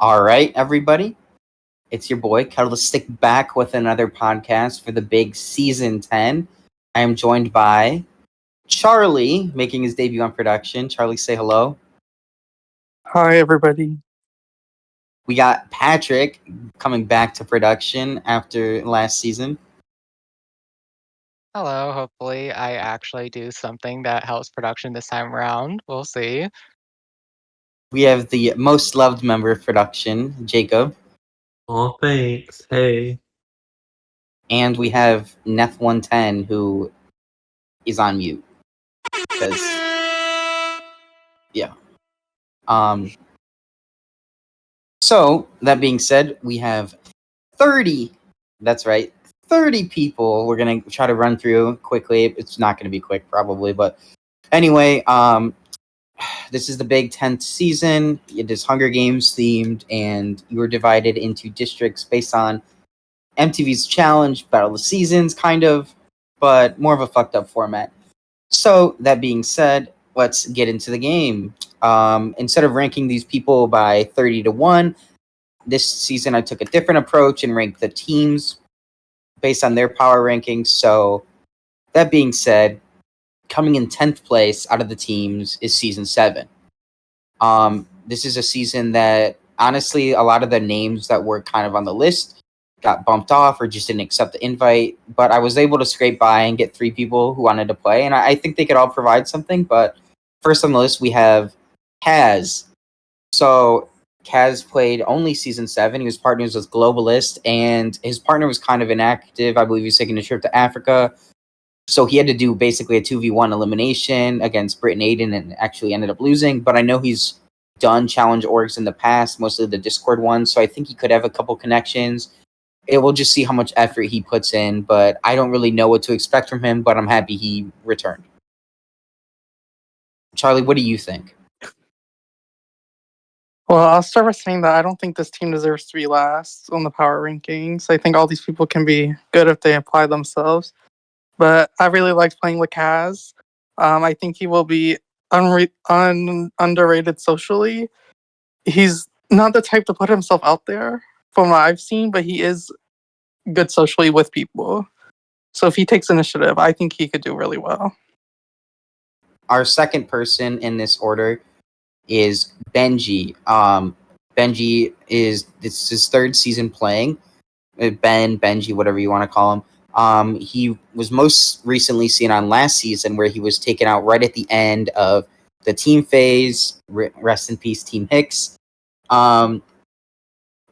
All right, everybody. It's your boy, Cuddle Stick, back with another podcast for the big season 10. I am joined by Charlie, making his debut on production. Charlie, say hello. Hi, everybody. We got Patrick coming back to production after last season. Hello, hopefully I actually do something that helps production this time around. We'll see. We have the most loved member of production, Jacob. Oh, thanks. Hey. And we have Neth110, who is on mute. Because, yeah. So, that being said, we have 30, that's right, 30 people we're going to try to run through quickly. It's not going to be quick, probably, but anyway, this is the big 10th season. It is Hunger Games themed, and you were divided into districts based on MTV's Challenge, Battle of the Seasons, kind of, but more of a fucked up format. So, that being said, let's get into the game. Instead of ranking these people by 30 to 1, this season I took a different approach and ranked the teams based on their power rankings. So, that being said, coming in 10th place out of the teams is season 7. This is a season that, honestly, a lot of the names that were kind of on the list got bumped off or just didn't accept the invite. But I was able to scrape by and get 3 people who wanted to play. And I think they could all provide something. But first on the list, we have Kaz. So Kaz played only season 7. He was partners with Globalist, and his partner was kind of inactive. I believe he was taking a trip to Africa. So he had to do basically a 2v1 elimination against Brit and Aiden and actually ended up losing. But I know he's done challenge orgs in the past, mostly the Discord ones. So I think he could have a couple connections. It will just see how much effort he puts in, but I don't really know what to expect from him, but I'm happy he returned. Charlie, what do you think? Well, I'll start by saying that I don't think this team deserves to be last on the power rankings. I think all these people can be good if they apply themselves. But I really liked playing with Kaz. I think he will be underrated socially. He's not the type to put himself out there from what I've seen, but he is good socially with people. So if he takes initiative, I think he could do really well. Our second person in this order is Benji. Benji this is his 3rd season playing. Benji, whatever you want to call him. He was most recently seen on last season where he was taken out right at the end of the team phase. Rest in peace, Team Hicks. And,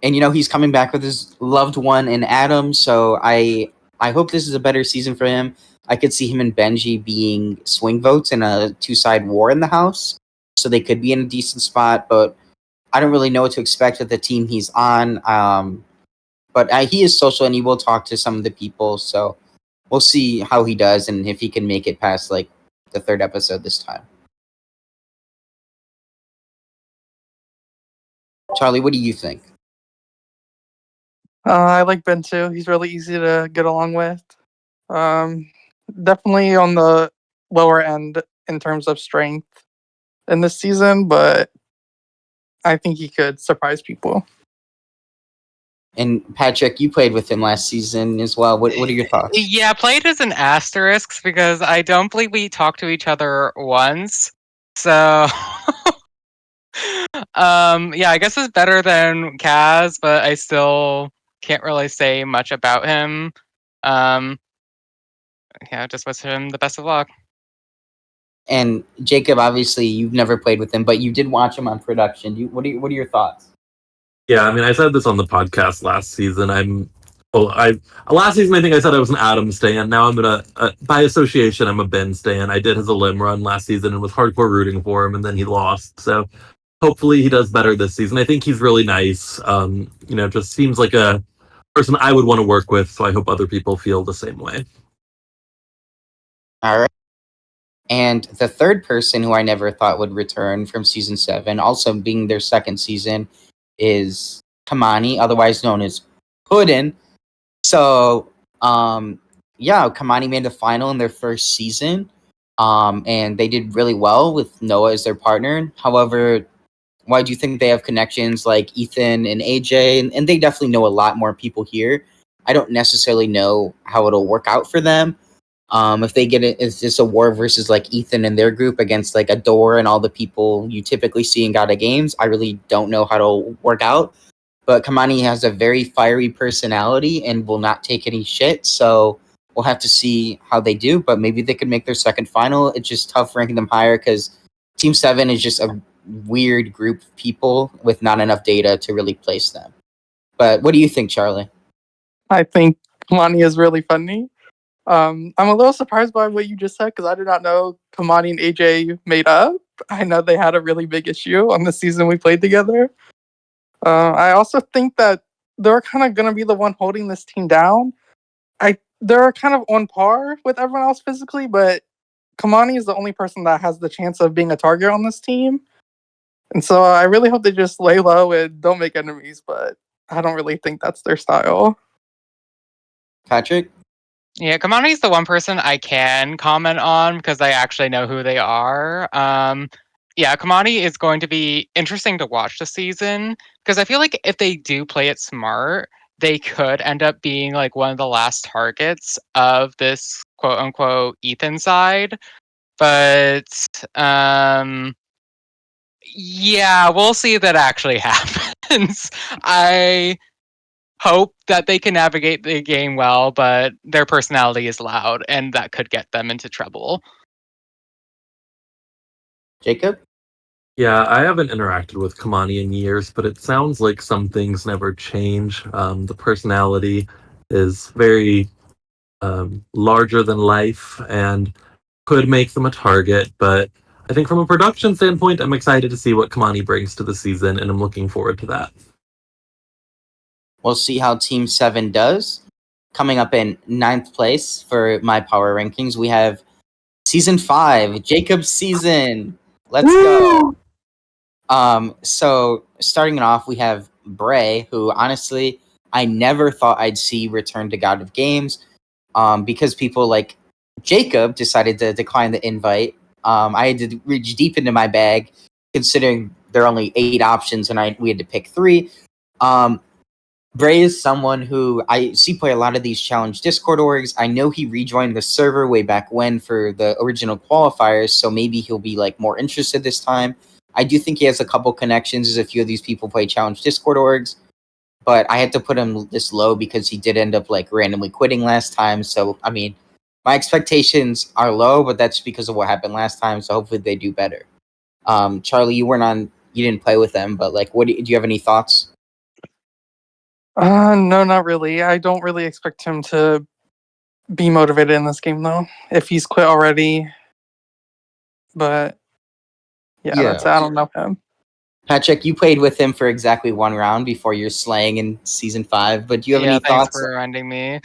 he's coming back with his loved one in Adam, so I hope this is a better season for him. I could see him and Benji being swing votes in a 2-side war in the house, so they could be in a decent spot, but I don't really know what to expect with the team he's on. But he is social and he will talk to some of the people, so we'll see how he does and if he can make it past, the 3rd episode this time. Charlie, what do you think? I like Ben too. He's really easy to get along with. Definitely on the lower end in terms of strength in this season, but I think he could surprise people. And Patrick, you played with him last season as well. What are your thoughts? Yeah, played as an asterisk because I don't believe we talked to each other once. So, yeah, I guess it's better than Kaz, but I still can't really say much about him. Yeah, just wish him the best of luck. And Jacob, obviously, you've never played with him, but you did watch him on production. What are your thoughts? Yeah, I mean, I said this on the podcast last season. Last season I think I said I was an Adam stan. Now I'm gonna, by association, I'm a Ben stan. I did his Elim run last season and was hardcore rooting for him, and then he lost. So hopefully he does better this season. I think he's really nice. Just seems like a person I would want to work with. So I hope other people feel the same way. All right. And the third person who I never thought would return from season 7, also being their 2nd season, is Kamani, otherwise known as PUD'N. So, Kamani made the final in their 1st season, and they did really well with Noah as their partner. However, why do you think they have connections like Ethan and AJ? And they definitely know a lot more people here. I don't necessarily know how it'll work out for them. If they get it, is this a war versus like Ethan and their group against like Adore and all the people you typically see in Gata games? I really don't know how it'll work out. But Kamani has a very fiery personality and will not take any shit. So we'll have to see how they do. But maybe they could make their second final. It's just tough ranking them higher because Team 7 is just a weird group of people with not enough data to really place them. But what do you think, Charlie? I think Kamani is really funny. I'm a little surprised by what you just said because I did not know Kamani and AJ made up. I know they had a really big issue on the season we played together. I also think that they're kind of going to be the one holding this team down. They're kind of on par with everyone else physically, but Kamani is the only person that has the chance of being a target on this team. And so I really hope they just lay low and don't make enemies, but I don't really think that's their style. Patrick? Yeah, Kamani's the one person I can comment on because I actually know who they are. Yeah, Kamani is going to be interesting to watch this season because I feel like if they do play it smart, they could end up being like one of the last targets of this quote unquote Ethan side. But yeah, we'll see if that actually happens. I hope that they can navigate the game well, but their personality is loud, and that could get them into trouble. Jacob? Yeah, I haven't interacted with Kamani in years, but it sounds like some things never change. The personality is very larger than life and could make them a target, but I think from a production standpoint, I'm excited to see what Kamani brings to the season, and I'm looking forward to that. We'll see how Team 7 does. Coming up in 9th place for my power rankings, we have Season 5, Jacob's season. Let's go. So starting it off, we have Bray, who honestly I never thought I'd see return to God of Games, because people like Jacob decided to decline the invite. I had to reach deep into my bag, considering there are only 8 options and we had to pick 3. Bray is someone who I see play a lot of these challenge Discord orgs. I know he rejoined the server way back when for the original qualifiers, so maybe he'll be like more interested this time. I do think he has a couple connections as a few of these people play challenge Discord orgs, but I had to put him this low because he did end up like randomly quitting last time. So, I mean, my expectations are low, but that's because of what happened last time. So hopefully they do better. Charlie, you didn't play with them, but like, do you have any thoughts? No, not really. I don't really expect him to be motivated in this game, though, if he's quit already. But yeah. That's it. I don't know him. Patrick, you played with him for exactly 1 round before your slaying in Season 5, but do you have any Thanks thoughts? for reminding me.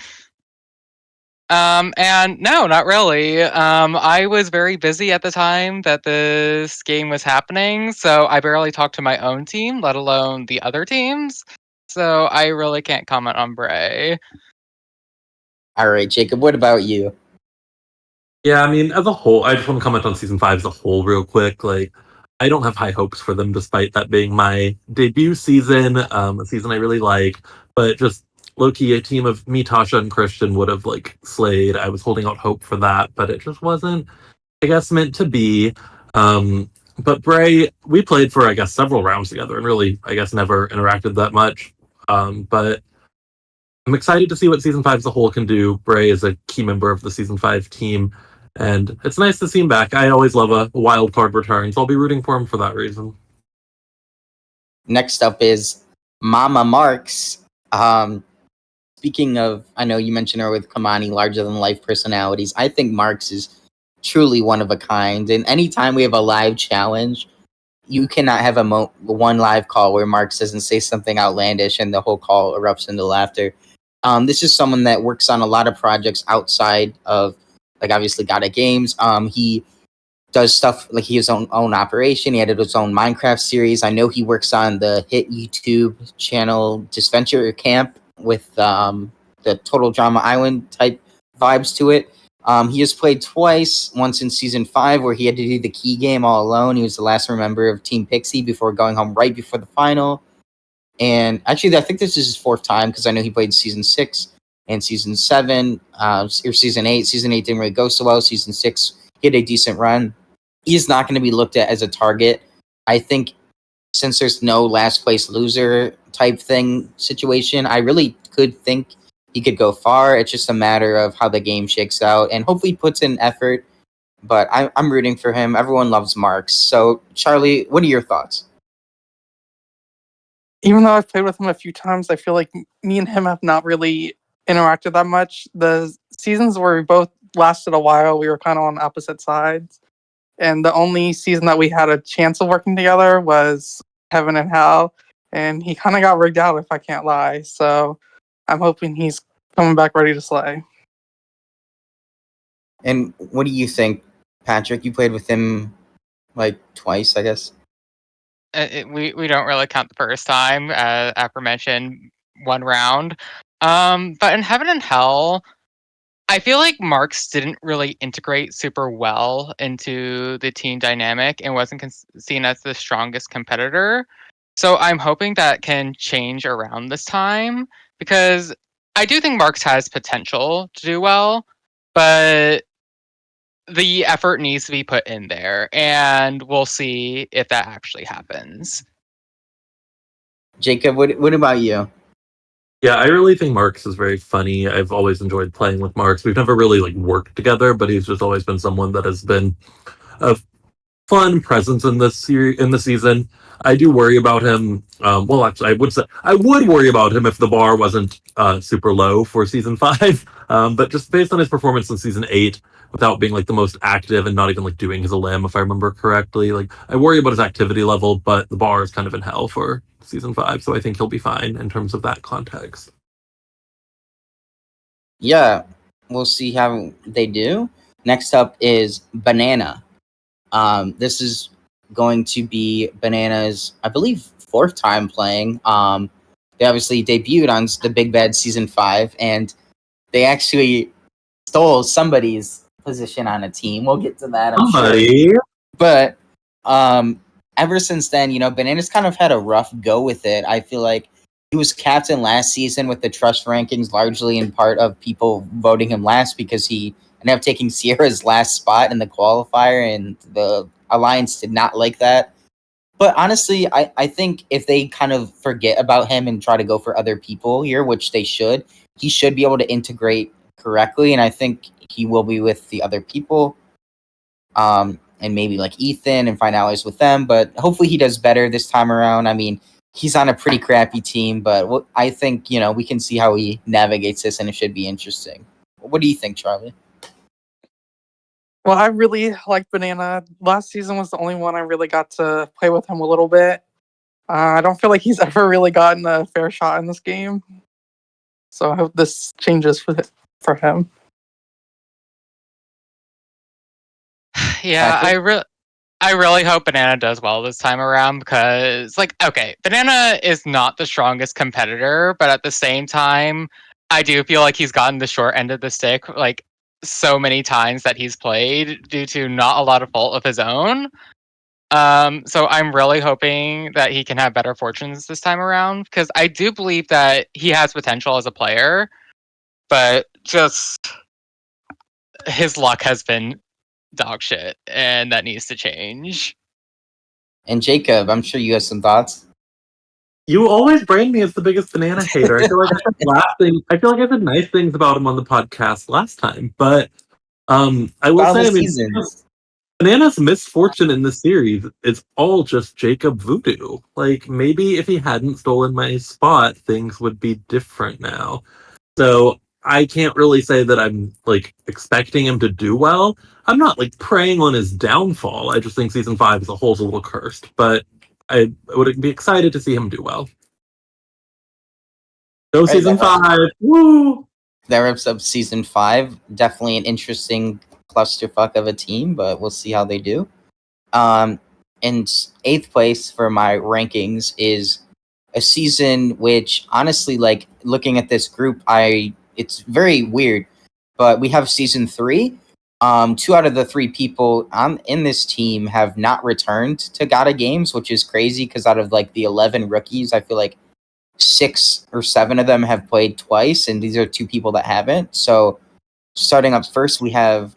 And no, not really. I was very busy at the time that this game was happening, so I barely talked to my own team, let alone the other teams. So I really can't comment on Bray. All right, Jacob, what about you? Yeah, I mean, as a whole, I just want to comment on Season 5 as a whole real quick. Like, I don't have high hopes for them, despite that being my debut season, a season I really like. But just low-key, a team of me, Tasha, and Christian would have, like, slayed. I was holding out hope for that, but it just wasn't, I guess, meant to be. But Bray, we played for, I guess, several rounds together and really, I guess, never interacted that much. But I'm excited to see what Season 5 as a whole can do. Bray is a key member of the Season 5 team, and it's nice to see him back. I always love a wild card return, so I'll be rooting for him for that reason. Next up is Mama Marks. Speaking of, I know you mentioned her with Kamani, larger-than-life personalities. I think Marks is truly one of a kind, and anytime we have a live challenge, you cannot have one live call where Marks doesn't say something outlandish and the whole call erupts into laughter. This is someone that works on a lot of projects outside of, like, obviously Gata Games. He does stuff like he has his own operation. He had his own Minecraft series. I know he works on the hit YouTube channel Disventure Camp with the Total Drama Island type vibes to it. He has played twice, once in Season 5, where he had to do the key game all alone. He was the last member of Team Pixie before going home right before the final. And actually, I think this is his 4th time, because I know he played Season 6 and Season 7, or Season 8. Season 8 didn't really go so well. Season 6, he had a decent run. He's not going to be looked at as a target. I think since there's no last place loser type thing situation, I really could think he could go far. It's just a matter of how the game shakes out, and hopefully he puts in effort. But I'm rooting for him. Everyone loves Marks. So, Charlie, what are your thoughts? Even though I've played with him a few times, I feel like me and him have not really interacted that much. The seasons where we both lasted a while, we were kind of on opposite sides. And the only season that we had a chance of working together was Heaven and Hell. And he kind of got rigged out, if I can't lie. So I'm hoping he's coming back ready to slay. And what do you think, Patrick? You played with him like twice, I guess. We don't really count the first time, aforementioned 1 round. But in Heaven and Hell, I feel like Marks didn't really integrate super well into the team dynamic and wasn't seen as the strongest competitor. So I'm hoping that can change around this time, because I do think Marks has potential to do well, but the effort needs to be put in there, and we'll see if that actually happens. Jacob, what about you? Yeah, I really think Marks is very funny. I've always enjoyed playing with Marks. We've never really worked together, but he's just always been someone that has been a fun presence in this in the season. I do worry about him. Well, actually, I would worry about him if the bar wasn't super low for Season 5. But just based on his performance in Season 8, without being the most active and not even doing his limb, if I remember correctly, I worry about his activity level. But the bar is kind of in hell for Season 5, so I think he'll be fine in terms of that context. Yeah, we'll see how they do. Next up is Banana. This is going to be Banana's, I believe, 4th time playing. They obviously debuted on the Big Bad Season 5, and they actually stole somebody's position on a team. We'll get to that, I'm sure. But ever since then, Banana's kind of had a rough go with it. I feel like he was captain last season with the trust rankings, largely in part of people voting him last because he ended up taking Sierra's last spot in the qualifier, and the Alliance did not like that. But honestly, I think if they kind of forget about him and try to go for other people here, which they should, he should be able to integrate correctly, and I think he will be with the other people. And maybe Ethan and find allies with them, but hopefully he does better this time around. I mean, he's on a pretty crappy team, but I think, we can see how he navigates this, and it should be interesting. What do you think, Charlie? Well, I really like Banana. Last season was the only one I really got to play with him a little bit. I don't feel like he's ever really gotten a fair shot in this game. So I hope this changes for him. Yeah, I really hope Banana does well this time around, because okay, Banana is not the strongest competitor, but at the same time, I do feel like he's gotten the short end of the stick so many times that he's played due to not a lot of fault of his own. So I'm really hoping that he can have better fortunes this time around, because I do believe that he has potential as a player, but just his luck has been dog shit, and that needs to change. And Jacob, I'm sure you have some thoughts. You always brand me as the biggest Banana hater. I feel like I said nice things about him on the podcast last time, but I will say, Banana's misfortune in this series is all just Jacob voodoo. Maybe if he hadn't stolen my spot, things would be different now. So I can't really say that I'm expecting him to do well. I'm not preying on his downfall. I just think Season 5 as a whole is a little cursed, but I would be excited to see him do well. Go Season 5! Woo! That wraps up Season 5. Definitely an interesting clusterfuck of a team, but we'll see how they do. And 8th place for my rankings is a season which, honestly, looking at this group, it's very weird. But we have season 3. 2 out of the 3 people in this team have not returned to GOTA games, which is crazy because out of like the 11 rookies, I feel like 6 or 7 of them have played twice, and these are 2 people that haven't. So starting up first, we have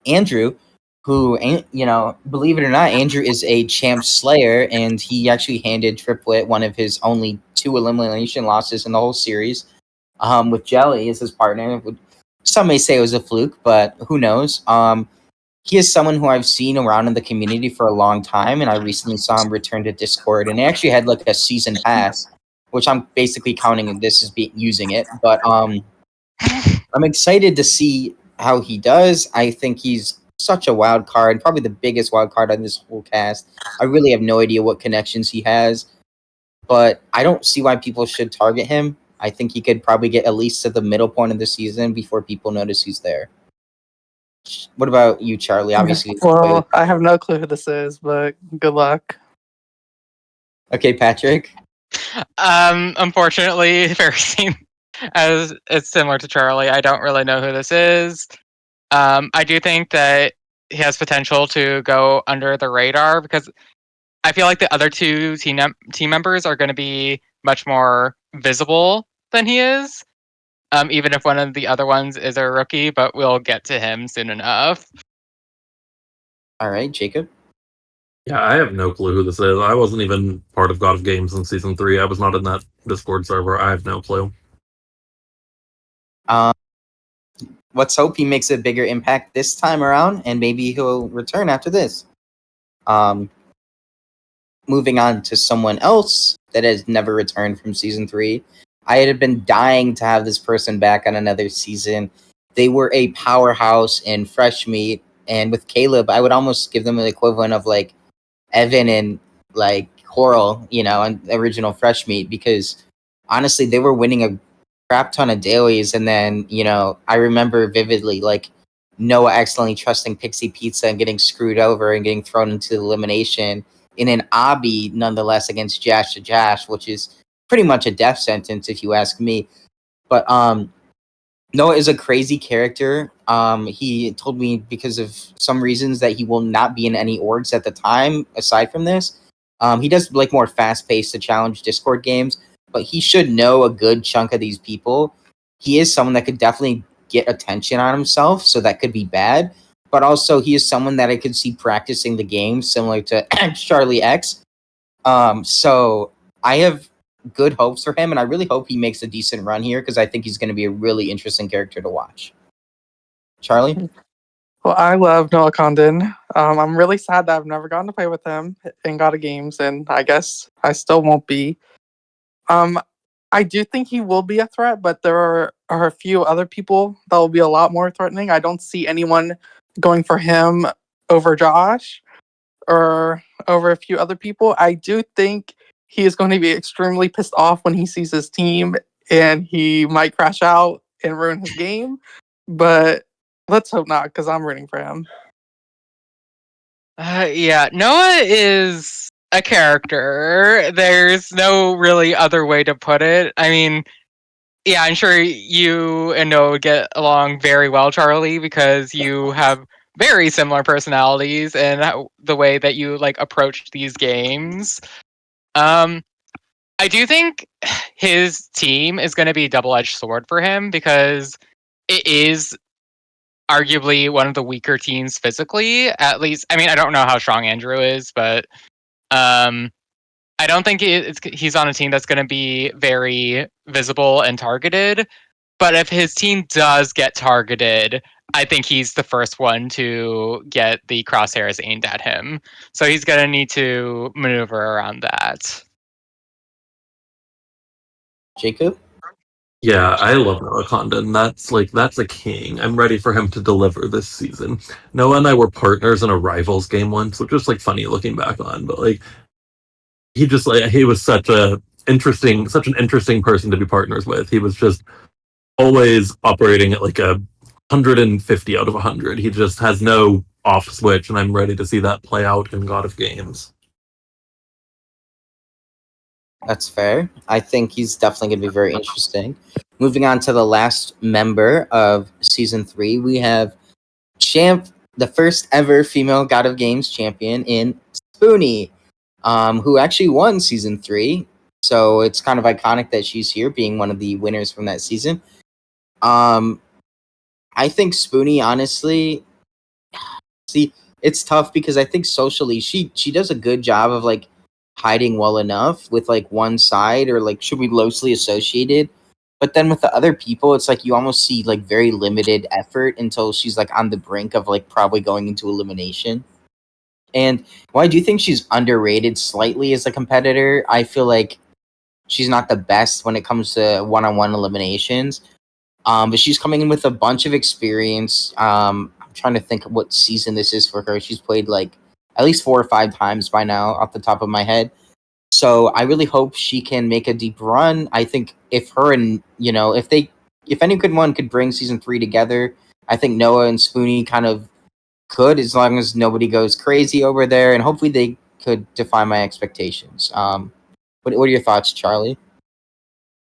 Andrew, who, believe it or not, Andrew is a champ slayer, and he actually handed Triplet one of his only 2 elimination losses in the whole series, with Jelly as his partner. Some may say it was a fluke, but who knows? He is someone who I've seen around in the community for a long time, and I recently saw him return to Discord, and he actually had like a season pass, which I'm basically counting this as using it. But I'm excited to see how he does. I think he's such a wild card, probably the biggest wild card on this whole cast. I really have no idea what connections he has, but I don't see why people should target him. I think he could probably get at least to the middle point of the season before people notice he's there. What about you, Charlie? Obviously, well, I have no clue who this is, but good luck. Okay, Patrick. Unfortunately, very same as it's similar to Charlie. I don't really know who this is. I do think that he has potential to go under the radar because I feel like the other 2 team members are going to be much more visible than he is. Even if one of the other ones is a rookie, but we'll get to him soon enough. All right, Jacob. Yeah, I have no clue who this is. I wasn't even part of God of Games in season 3. I was not in that Discord server. I have no clue. Let's hope he makes a bigger impact this time around, and maybe he'll return after this. Moving on to someone else that has never returned from season 3. I had been dying to have this person back on another season. They were a powerhouse in Fresh Meat, and with Caleb, I would almost give them the equivalent of like Evan and like Coral, and original Fresh Meat, because honestly, they were winning a crap ton of dailies, and then, I remember vividly like Noah accidentally trusting Pixie Pizza and getting screwed over and getting thrown into elimination in an obby, nonetheless, against Jash to Jash, which is pretty much a death sentence if you ask me. But Noah is a crazy character. He told me because of some reasons that he will not be in any orgs at the time aside from this. He does like more fast-paced to challenge Discord games, but he should know a good chunk of these people. He is someone that could definitely get attention on himself, so that could be bad. But also, he is someone that I could see practicing the game, similar to Charlie X. So I have good hopes for him, and I really hope he makes a decent run here because I think he's going to be a really interesting character to watch. Charlie? Well, I love Noah Condon. I'm really sad that I've never gotten to play with him in GOTA games, and I guess I still won't be. I do think he will be a threat, but there are a few other people that will be a lot more threatening. I don't see anyone going for him over Josh or over a few other people. I do think he is going to be extremely pissed off when he sees his team, and he might crash out and ruin his game. But let's hope not, because I'm rooting for him. Yeah, Noah is a character. There's no really other way to put it. I mean, yeah, I'm sure you and Noah would get along very well, Charlie, because you have very similar personalities and the way that you like approach these games. I do think his team is going to be a double-edged sword for him because it is arguably one of the weaker teams physically. At least, I mean, I don't know how strong Andrew is, but I don't think he's on a team that's going to be very visible and targeted. But if his team does get targeted, I think he's the first one to get the crosshairs aimed at him. So he's going to need to maneuver around that. Jacob? Yeah, I love Noah Condon. That's a king. I'm ready for him to deliver this season. Noah and I were partners in a Rivals game once, which was like funny looking back on, but like he was such an interesting person to be partners with. He was just always operating at like 150 out of 100. He just has no off switch, and I'm ready to see that play out in God of Games. That's fair. I think he's definitely going to be very interesting. moving on to the last member of season 3, we have champ, the first ever female God of Games champion in Spoony, who actually won season 3. So it's kind of iconic that she's here, being one of the winners from that season. I think Spoony, honestly, see, it's tough because I think socially she does a good job of like hiding well enough with like one side, or like should be loosely associated. But then with the other people, it's like you almost see like very limited effort until she's like on the brink of like probably going into elimination. And while I do think she's underrated slightly as a competitor, I feel like she's not the best when it comes to one-on-one eliminations. But she's coming in with a bunch of experience. I'm trying to think of what season this is for her. She's played like at least 4 or 5 times by now off the top of my head. So I really hope she can make a deep run. I think if her and, if anyone could bring season 3 together, I think Noah and Spoony kind of could, as long as nobody goes crazy over there, and hopefully they could defy my expectations. What are your thoughts, Charlie?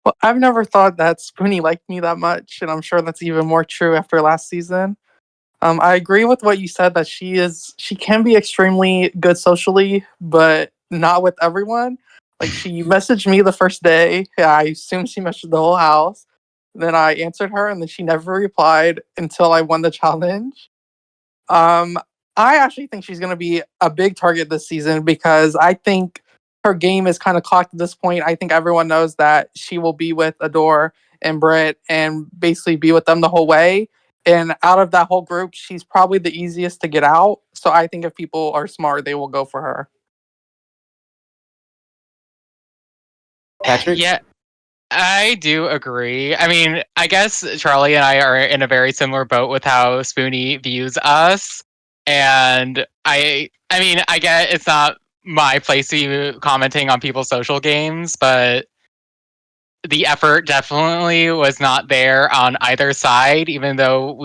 Well, I've never thought that Spoony liked me that much, and I'm sure that's even more true after last season. I agree with what you said that she can be extremely good socially, but not with everyone. Like, she messaged me the first day. I assume she messaged the whole house. Then I answered her, and then she never replied until I won the challenge. I actually think she's going to be a big target this season because I think her game is kind of clocked at this point. I think everyone knows that she will be with Adore and Brit and basically be with them the whole way. And out of that whole group, she's probably the easiest to get out. So I think if people are smart, they will go for her. Patrick? Yeah, I do agree. I mean, I guess Charlie and I are in a very similar boat with how Spoony views us. And I mean, I get it's not my place to be commenting on people's social games, but the effort definitely was not there on either side, even though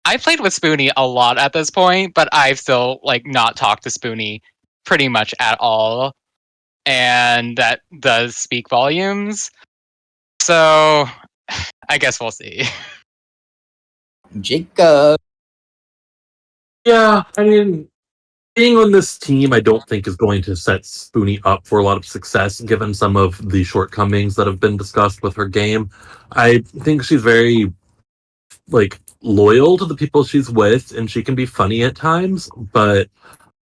I played with Spoony a lot at this point, but I've still like not talked to Spoony pretty much at all. And that does speak volumes. So I guess we'll see. Jacob. Yeah, I mean, being on this team, I don't think is going to set Spoony up for a lot of success, given some of the shortcomings that have been discussed with her game. I think she's very loyal to the people she's with, and she can be funny at times, but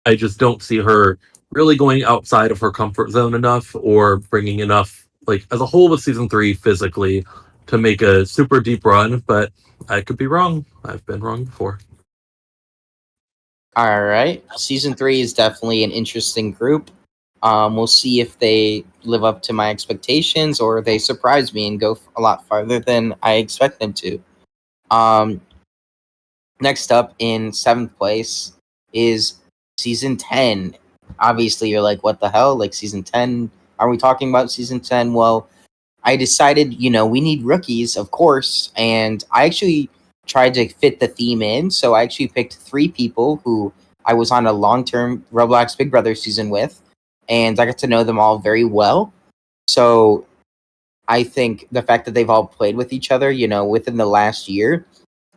I just don't see her really going outside of her comfort zone enough, or bringing enough, as a whole with season 3 physically, to make a super deep run. But I could be wrong. I've been wrong before. All right. Season 3 is definitely an interesting group. We'll see if they live up to my expectations or they surprise me and go a lot farther than I expect them to. Next up in 7th place is season 10. Obviously, you're like, what the hell? Like, season 10? Are we talking about season 10? Well, I decided, we need rookies, of course. And I actually tried to fit the theme in. So I actually picked 3 people who I was on a long-term Roblox Big Brother season with. And I got to know them all very well. So I think the fact that they've all played with each other, within the last year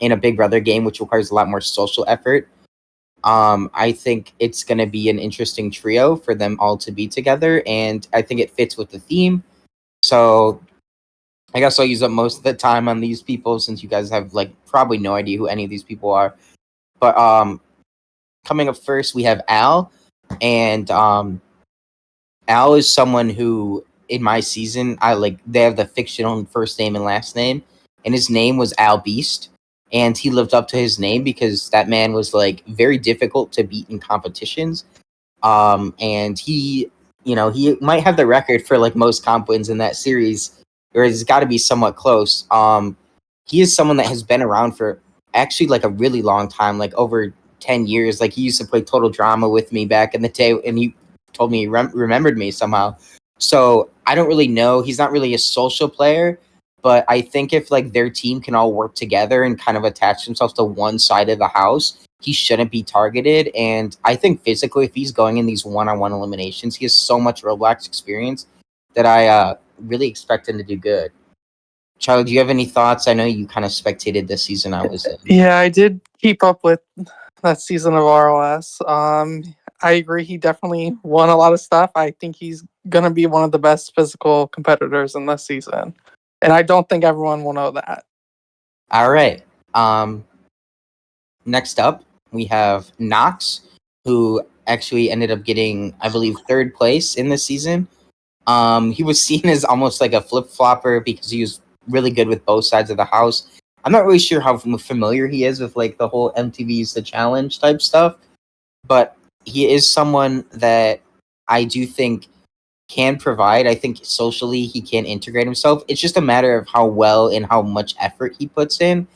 in a Big Brother game, which requires a lot more social effort, I think it's going to be an interesting trio for them all to be together. And I think it fits with the theme. So I guess I'll use up most of the time on these people, since you guys have probably no idea who any of these people are. But coming up first, we have Al. And Al is someone who, in my season, they have the fictional first name and last name, and his name was Al Beast, and he lived up to his name because that man was very difficult to beat in competitions. And he might have the record for most comp wins in that series, or it's got to be somewhat close. He is someone that has been around for actually a really long time, over 10 years. He used to play Total Drama with me back in the day, and he told me he remembered me somehow. So I don't really know. He's not really a social player, but I think if their team can all work together and kind of attach themselves to one side of the house, he shouldn't be targeted. And I think physically, if he's going in these one-on-one eliminations, he has so much Roblox experience that I really expect him to do good. Charlie, do you have any thoughts? I know you kind of spectated this season I was in. Yeah, I did keep up with that season of ROS. I agree. He definitely won a lot of stuff. I think he's gonna be one of the best physical competitors in this season, and I don't think everyone will know that. All right. Next up, we have Knox, who actually ended up getting, I believe, third place in this season. He was seen as almost like a flip flopper because he was really good with both sides of the house. I'm not really sure how familiar he is with like the whole MTV's The Challenge type stuff, but he is someone that I do think can provide. I think socially he can integrate himself. It's just a matter of how well and how much effort he puts in.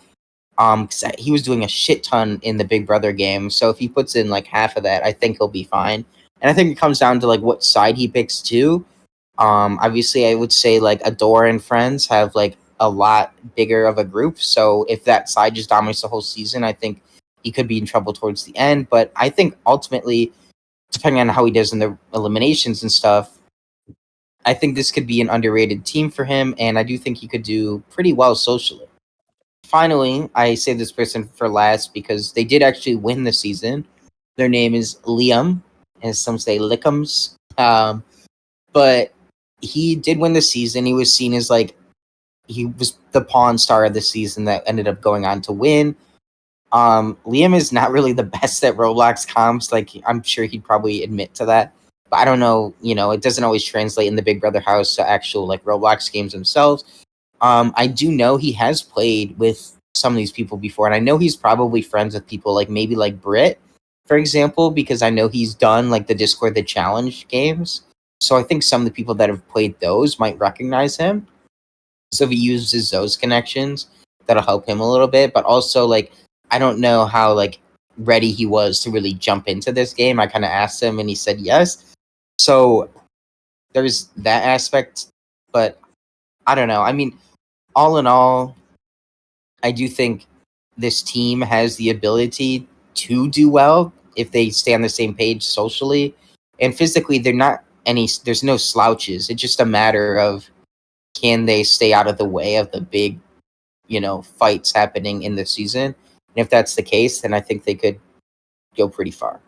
'Cause he was doing a shit ton in the Big Brother game, so if he puts in like half of that, I think he'll be fine. And I think it comes down to like what side he picks too. Obviously, I would say like Adore and Friends have like a lot bigger of a group. So if that side just dominates the whole season, I think he could be in trouble towards the end. But I think ultimately, depending on how he does in the eliminations and stuff, I think this could be an underrated team for him, and I do think he could do pretty well socially. Finally, I saved this person for last because they did actually win the season. Their name is Liam, as some say Lickums. But he did win the season. He was seen as like he was the pawn star of the season that ended up going on to win. Liam is not really the best at Roblox comps. Like I'm sure he'd probably admit to that. But I don't know. It doesn't always translate in the Big Brother house to actual like Roblox games themselves. I do know he has played with some of these people before, and I know he's probably friends with people like maybe like Brit, for example, because I know he's done like the Discord the Challenge games. So I think some of the people that have played those might recognize him. So if he uses those connections, that'll help him a little bit. But also, like, I don't know how like ready he was to really jump into this game. I kind of asked him, and he said yes. So there's that aspect, but I don't know. I mean, all in all, I do think this team has the ability to do well if they stay on the same page socially and physically. There's no slouches. It's just a matter of can they stay out of the way of the big, fights happening in the season. And if that's the case, then I think they could go pretty far.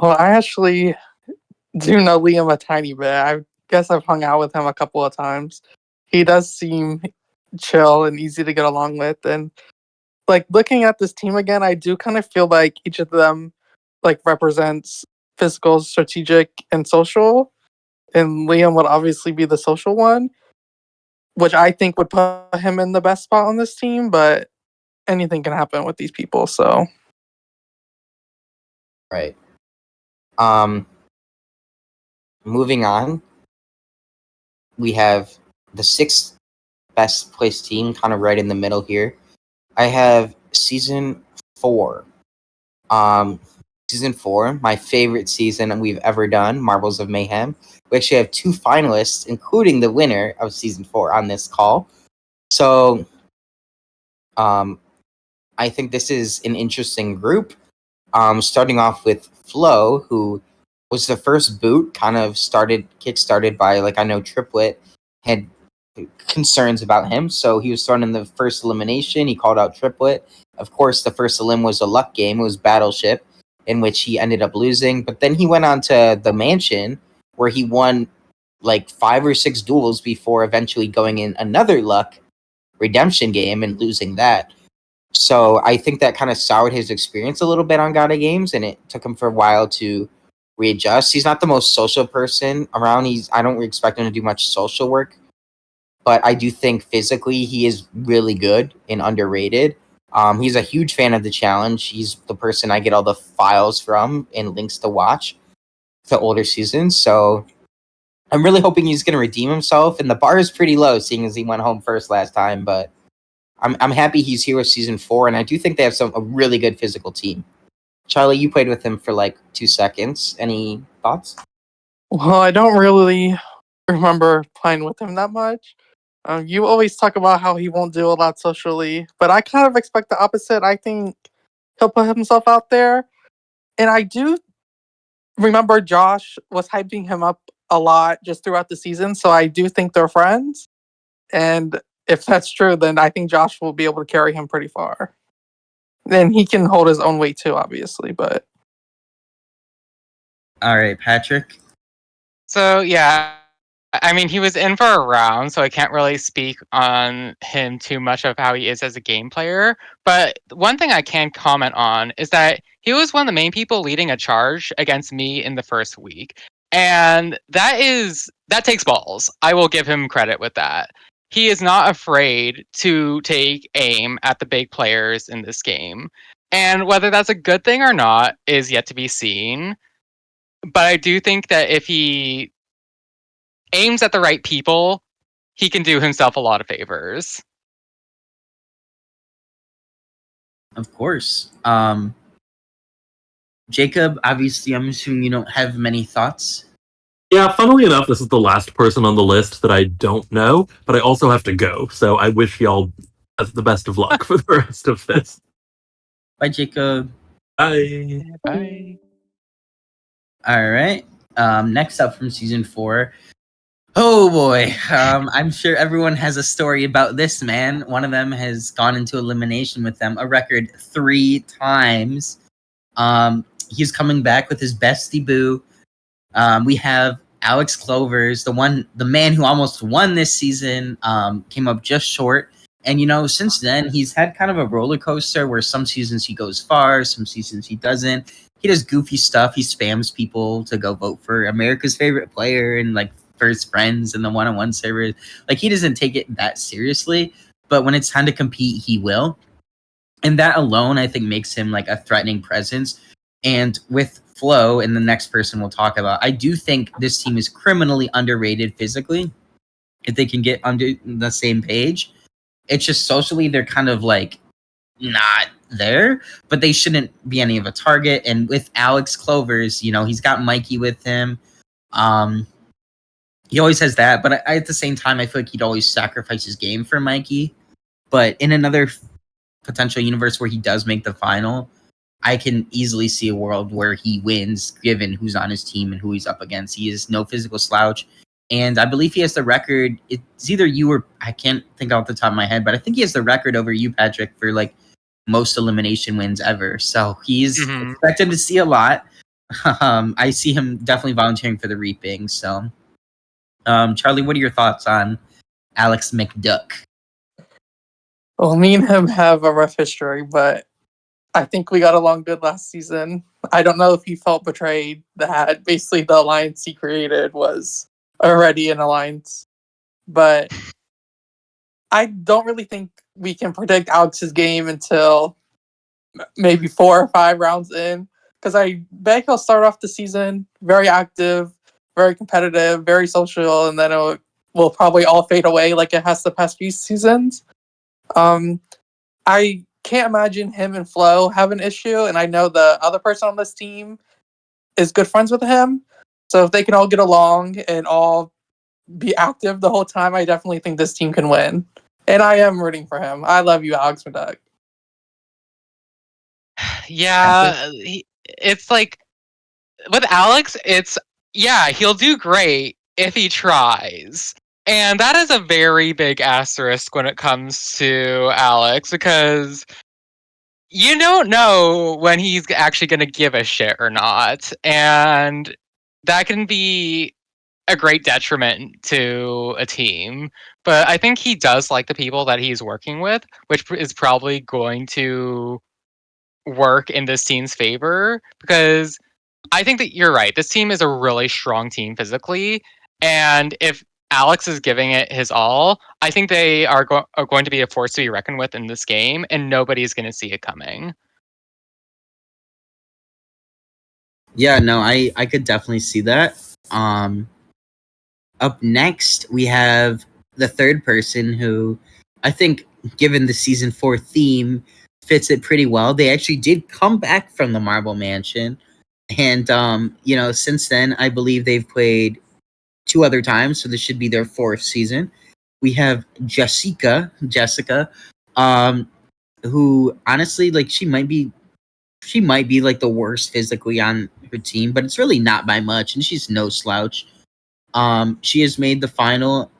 Well, I actually do know Liam a tiny bit. I guess I've hung out with him a couple of times. He does seem chill and easy to get along with. And like looking at this team again, I do kind of feel like each of them like represents physical, strategic, and social. And Liam would obviously be the social one, which I think would put him in the best spot on this team. But anything can happen with these people. So Right. Moving on, we have the sixth best placed team, kind of right in the middle here. I have season 4. Um, Season 4, my favorite season we've ever done, Marbles of Mayhem. We actually have 2 finalists, including the winner of season 4 on this call. So, I think this is an interesting group. Starting off with Flo, who was the first boot, kind of kick-started by, like, I know Triplet had concerns about him, so he was thrown in the first elimination. He called out Triplet. Of course, the first elim was a luck game. It was Battleship, in which he ended up losing. But then he went on to the Mansion, where he won like 5 or 6 duels before eventually going in another luck redemption game and losing that. So I think that kind of soured his experience a little bit on Gada Games, and it took him for a while to readjust. He's not the most social person around. I don't expect him to do much social work, but I do think physically he is really good and underrated. He's a huge fan of the challenge. He's the person I get all the files from and links to watch the older seasons. So I'm really hoping he's going to redeem himself. And the bar is pretty low, seeing as he went home first last time. But I'm happy he's here with season 4, and I do think they have a really good physical team. Charlie, you played with him for like 2 seconds. Any thoughts? well, I don't really remember playing with him that much. You always talk about how he won't do a lot socially, but I kind of expect the opposite. I think he'll put himself out there. And I do remember Josh was hyping him up a lot just throughout the season. So I do think they're friends. And if that's true, then I think Josh will be able to carry him pretty far. Then he can hold his own weight too, obviously. But All right, Patrick. So yeah, I mean, he was in for a round, so I can't really speak on him too much of how he is as a game player. But one thing I can comment on is that he was one of the main people leading a charge against me in the first week. And that takes balls. I will give him credit with that. He is not afraid to take aim at the big players in this game. And whether that's a good thing or not is yet to be seen. But I do think that if he aims at the right people, he can do himself a lot of favors. Of course. Jacob, obviously, I'm assuming you don't have many thoughts. Yeah, funnily enough, this is the last person on the list that I don't know, but I also have to go. So I wish y'all the best of luck for the rest of this. Bye, Jacob. Bye. Bye. All right. Next up from season 4. Oh boy. I'm sure everyone has a story about this man. One of them has gone into elimination with them a record 3 times. He's coming back with his best debut. We have Alex Clovers, the man who almost won this season, came up just short. And, since then, he's had kind of a roller coaster where some seasons he goes far, some seasons he doesn't. He does goofy stuff. He spams people to go vote for America's favorite player and, for his friends in the one-on-one servers. He doesn't take it that seriously. But when it's time to compete, he will. And that alone, I think, makes him, a threatening presence. And with Flo and the next person we'll talk about, I do think this team is criminally underrated physically. If they can get under the same page, it's just socially they're kind of not there, but they shouldn't be any of a target. And with Alex Clovers, he's got Mikey with him. He always has that, but at the same time, I feel like he'd always sacrifice his game for Mikey. But in another potential universe where he does make the final, I can easily see a world where he wins, given who's on his team and who he's up against. He is no physical slouch. And I believe he has the record. It's either you or I can't think off the top of my head, but I think he has the record over you, Patrick, for most elimination wins ever. So he's expected to see a lot. I see him definitely volunteering for the reaping. So, Charlie, what are your thoughts on Alex McDuck? well, me and him have a rough history, but I think we got along good last season. I don't know if he felt betrayed that basically the alliance he created was already an alliance. But I don't really think we can predict Alex's game until maybe 4 or 5 rounds in. Because I bet he'll start off the season very active, very competitive, very social, and then it will probably all fade away like it has the past few seasons. I can't imagine him and Flo have an issue, and I know the other person on this team is good friends with him. So if they can all get along and all be active the whole time, I definitely think this team can win. And I am rooting for him. I love you, Alex McDuck. Yeah, it's with Alex, he'll do great if he tries. And that is a very big asterisk when it comes to Alex, because you don't know when he's actually going to give a shit or not. And that can be a great detriment to a team. But I think he does like the people that he's working with, which is probably going to work in this team's favor, because I think that you're right. This team is a really strong team physically. And if Alex is giving it his all, I think they are going to be a force to be reckoned with in this game, and nobody's going to see it coming. Yeah, no, I could definitely see that. Up next, we have the third person who I think, given the season 4 theme, fits it pretty well. They actually did come back from the Marble Mansion. And, since then, I believe they've played 2 other times, so this should be their 4th season. We have Jessica, who honestly, she might be the worst physically on her team, but it's really not by much, and she's no slouch. She has made the final,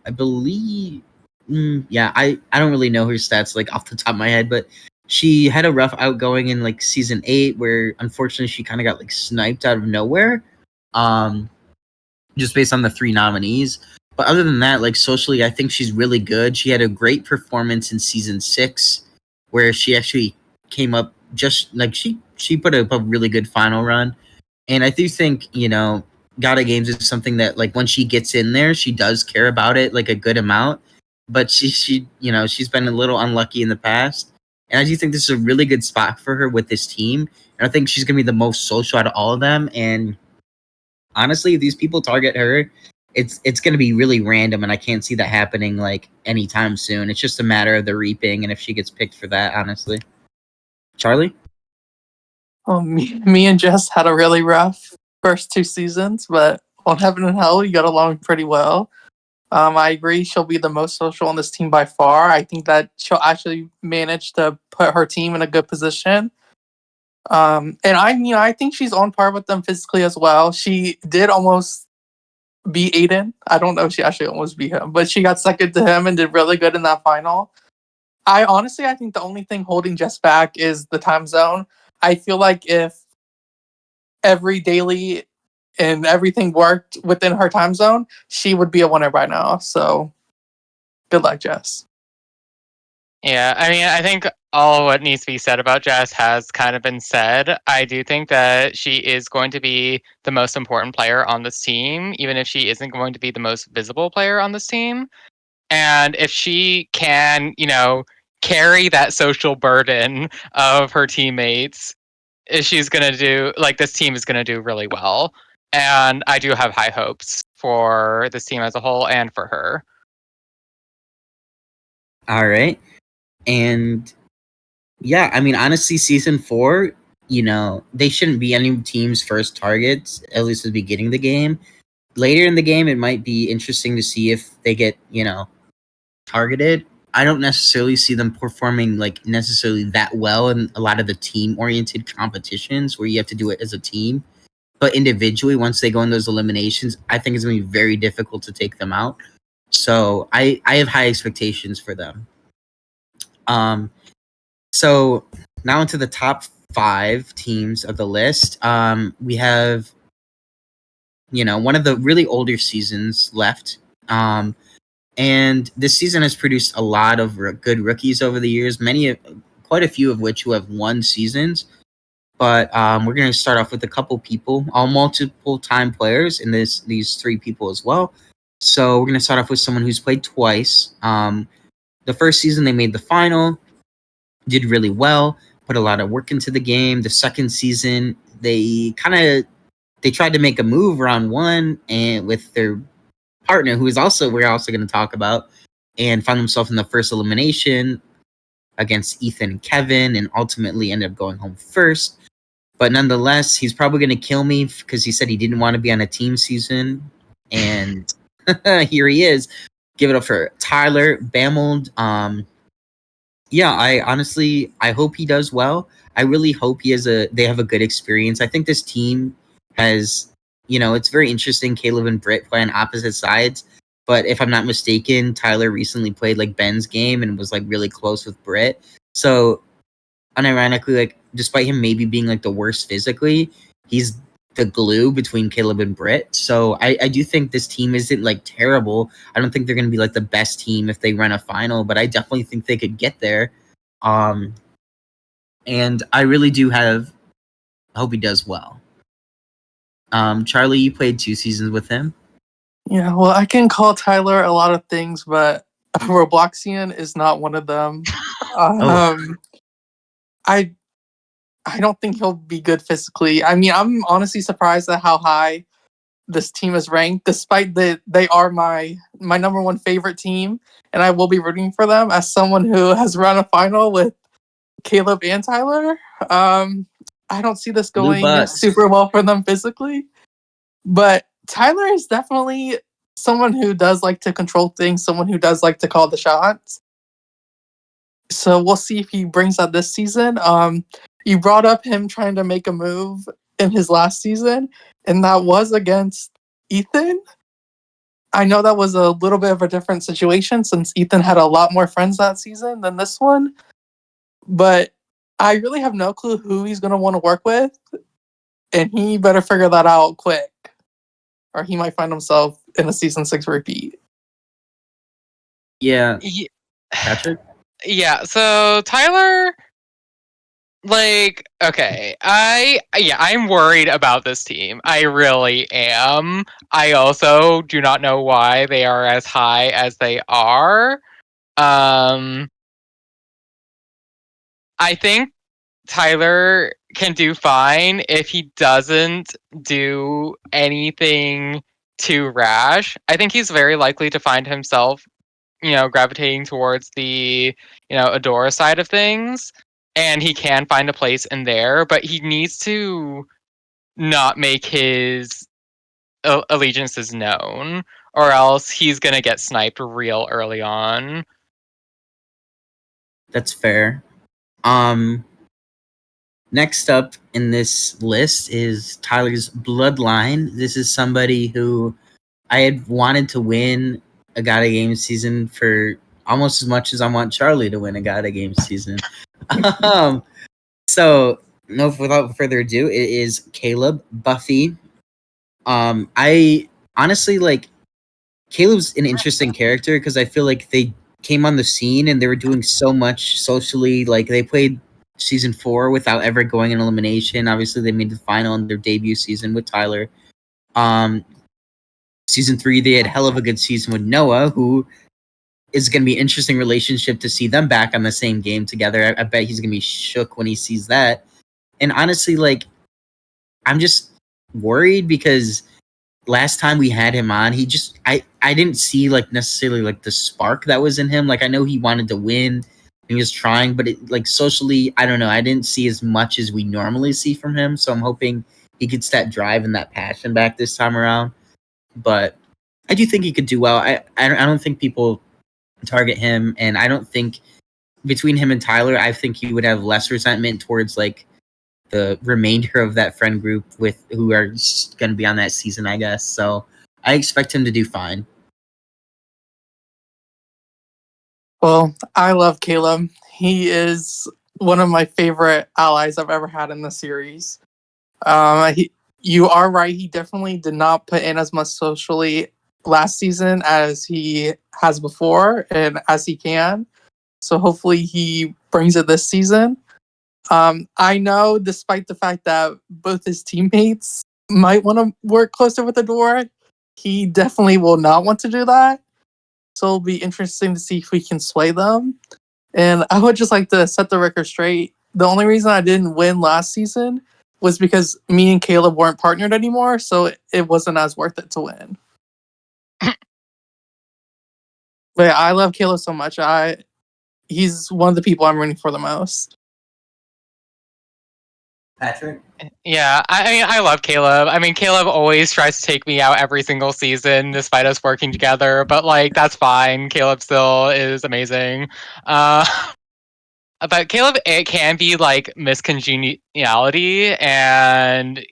I believe. I don't really know her stats like off the top of my head, but she had a rough outgoing in like season 8, where unfortunately she kind of got like sniped out of nowhere, just based on the 3 nominees. But other than that, like socially, I think she's really good. She had a great performance in season 6, where she actually came up just like she put up a really good final run. And I do think, Gata Games is something that, like, when she gets in there, she does care about it, like, a good amount. But she's been a little unlucky in the past. And I do think this is a really good spot for her with this team. And I think she's going to be the most social out of all of them. And honestly, if these people target her, it's going to be really random. And I can't see that happening, like, anytime soon. It's just a matter of the reaping and if she gets picked for that, honestly. Charlie? Well, me and Jess had a really rough first 2 seasons, but on Heaven and Hell, we got along pretty well. I agree she'll be the most social on this team by far. I think that she'll actually manage to put her team in a good position. And I think she's on par with them physically as well. She did almost beat Aiden. I don't know if she actually almost beat him, but she got second to him and did really good in that final. I think the only thing holding Jess back is the time zone. I feel like if every daily and everything worked within her time zone, she would be a winner by now. So, good luck, Jess. Yeah, I mean, I think all what needs to be said about Jess has kind of been said. I do think that she is going to be the most important player on this team, even if she isn't going to be the most visible player on this team. And if she can, carry that social burden of her teammates, she's going to do, like, this team is going to do really well. And I do have high hopes for this team as a whole and for her. All right. And yeah, I mean, honestly, season 4, they shouldn't be any team's first targets, at least at the beginning of the game. Later in the game, it might be interesting to see if they get, targeted. I don't necessarily see them performing like necessarily that well in a lot of the team-oriented competitions where you have to do it as a team. But individually, once they go in those eliminations, I think it's going to be very difficult to take them out. So I have high expectations for them. So now into the top 5 teams of the list. We have, one of the really older seasons left. And this season has produced a lot of good rookies over the years, quite a few of which who have won seasons. But we're going to start off with a couple people, all multiple-time players, and these 3 people as well. So we're going to start off with someone who's played twice. The first season, they made the final, did really well, put a lot of work into the game. The second season, they tried to make a move round 1 and with their partner, who is we're also going to talk about, and found himself in the first elimination against Ethan and Kevin, and ultimately ended up going home first. But nonetheless, he's probably going to kill me because he said he didn't want to be on a team season, and here he is. Give it up for Tylor Bamold. I hope he does well. I really hope they have a good experience. I think this team has, it's very interesting. Caleb and Brit play on opposite sides. But if I'm not mistaken, Tylor recently played like Ben's game and was like really close with Brit. So unironically, like, despite him maybe being like the worst physically, he's the glue between Caleb and Brit. So I do think this team isn't like terrible. I don't think they're going to be like the best team if they run a final, but I definitely think they could get there. And I really do hope he does well. Charlie, you played 2 seasons with him. Yeah, well, I can call Tylor a lot of things, but Robloxian is not one of them. I don't think he'll be good physically. I mean, I'm honestly surprised at how high this team is ranked, despite that they are my number 1 favorite team, and I will be rooting for them as someone who has run a final with Caleb and Tylor. I don't see this going super well for them physically, but Tylor is definitely someone who does like to control things, someone who does like to call the shots. So we'll see if he brings that this season. You brought up him trying to make a move in his last season, and that was against Ethan. I know that was a little bit of a different situation since Ethan had a lot more friends that season than this one, but I really have no clue who he's going to want to work with, and he better figure that out quick, or he might find himself in a season 6 repeat. Yeah, Ye- Patrick. Yeah, so Tylor, like, okay, I'm worried about this team. I really am. I also do not know why they are as high as they are. I think Tylor can do fine if he doesn't do anything too rash. I think he's very likely to find himself, gravitating towards the, Adora side of things. And he can find a place in there, but he needs to not make his allegiances known, or else he's going to get sniped real early on. That's fair. Next up in this list is Tyler's bloodline. This is somebody who I had wanted to win a God of Games season for almost as much as I want Charlie to win a God of Games season. So, without further ado, it is Caleb Buffy. I honestly like Caleb's an interesting character because I feel like they came on the scene and they were doing so much socially. Like they played season 4 without ever going in elimination. Obviously, they made the final in their debut season with Tylor. Season 3, they had hell of a good season with Noah, who is going to be an interesting relationship to see them back on the same game together. I bet he's going to be shook when he sees that. And honestly, like, I'm just worried because last time we had him on, I didn't see like necessarily like the spark that was in him. Like I know he wanted to win and he was trying, but it, like socially, I don't know. I didn't see as much as we normally see from him. So I'm hoping he gets that drive and that passion back this time around. But I do think he could do well. I don't think people target him, and I don't think between him and Tylor, I think he would have less resentment towards like the remainder of that friend group with who are going to be on that season, I guess. So I expect him to do fine. Well, I love Caleb. He is one of my favorite allies I've ever had in the series. You are right. He definitely did not put in as much socially last season as he has before and as he can. So hopefully he brings it this season. I know, despite the fact that both his teammates might want to work closer with Adora, he definitely will not want to do that. So it'll be interesting to see if we can sway them. And I would just like to set the record straight. The only reason I didn't win last season was because me and Caleb weren't partnered anymore, so it wasn't as worth it to win. But yeah, I love Caleb so much. He's one of the people I'm rooting for the most. Patrick? Yeah, I mean, I love Caleb. I mean, Caleb always tries to take me out every single season, despite us working together. But like, that's fine. Caleb still is amazing. But Caleb, it can be like miscongeniality, and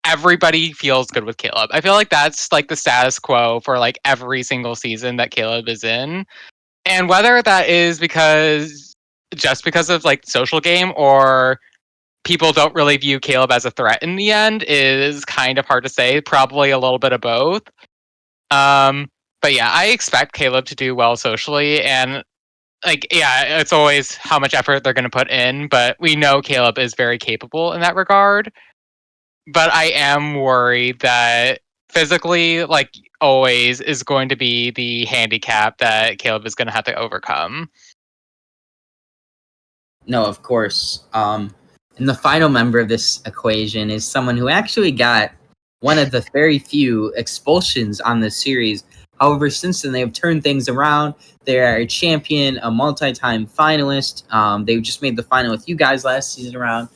everybody feels good with Caleb. I feel like that's like the status quo for like every single season that Caleb is in, and whether that is just because of like social game or people don't really view Caleb as a threat in the end is kind of hard to say. Probably a little bit of both. But yeah, I expect Caleb to do well socially, and like, yeah, it's always how much effort they're going to put in, but we know Caleb is very capable in that regard. But I am worried that physically, like always, is going to be the handicap that Caleb is going to have to overcome. No, of course. And the final member of this equation is someone who actually got one of the very few expulsions on this series. However, since then, they have turned things around. They are a champion, a multi-time finalist. They just made the final with you guys last season around.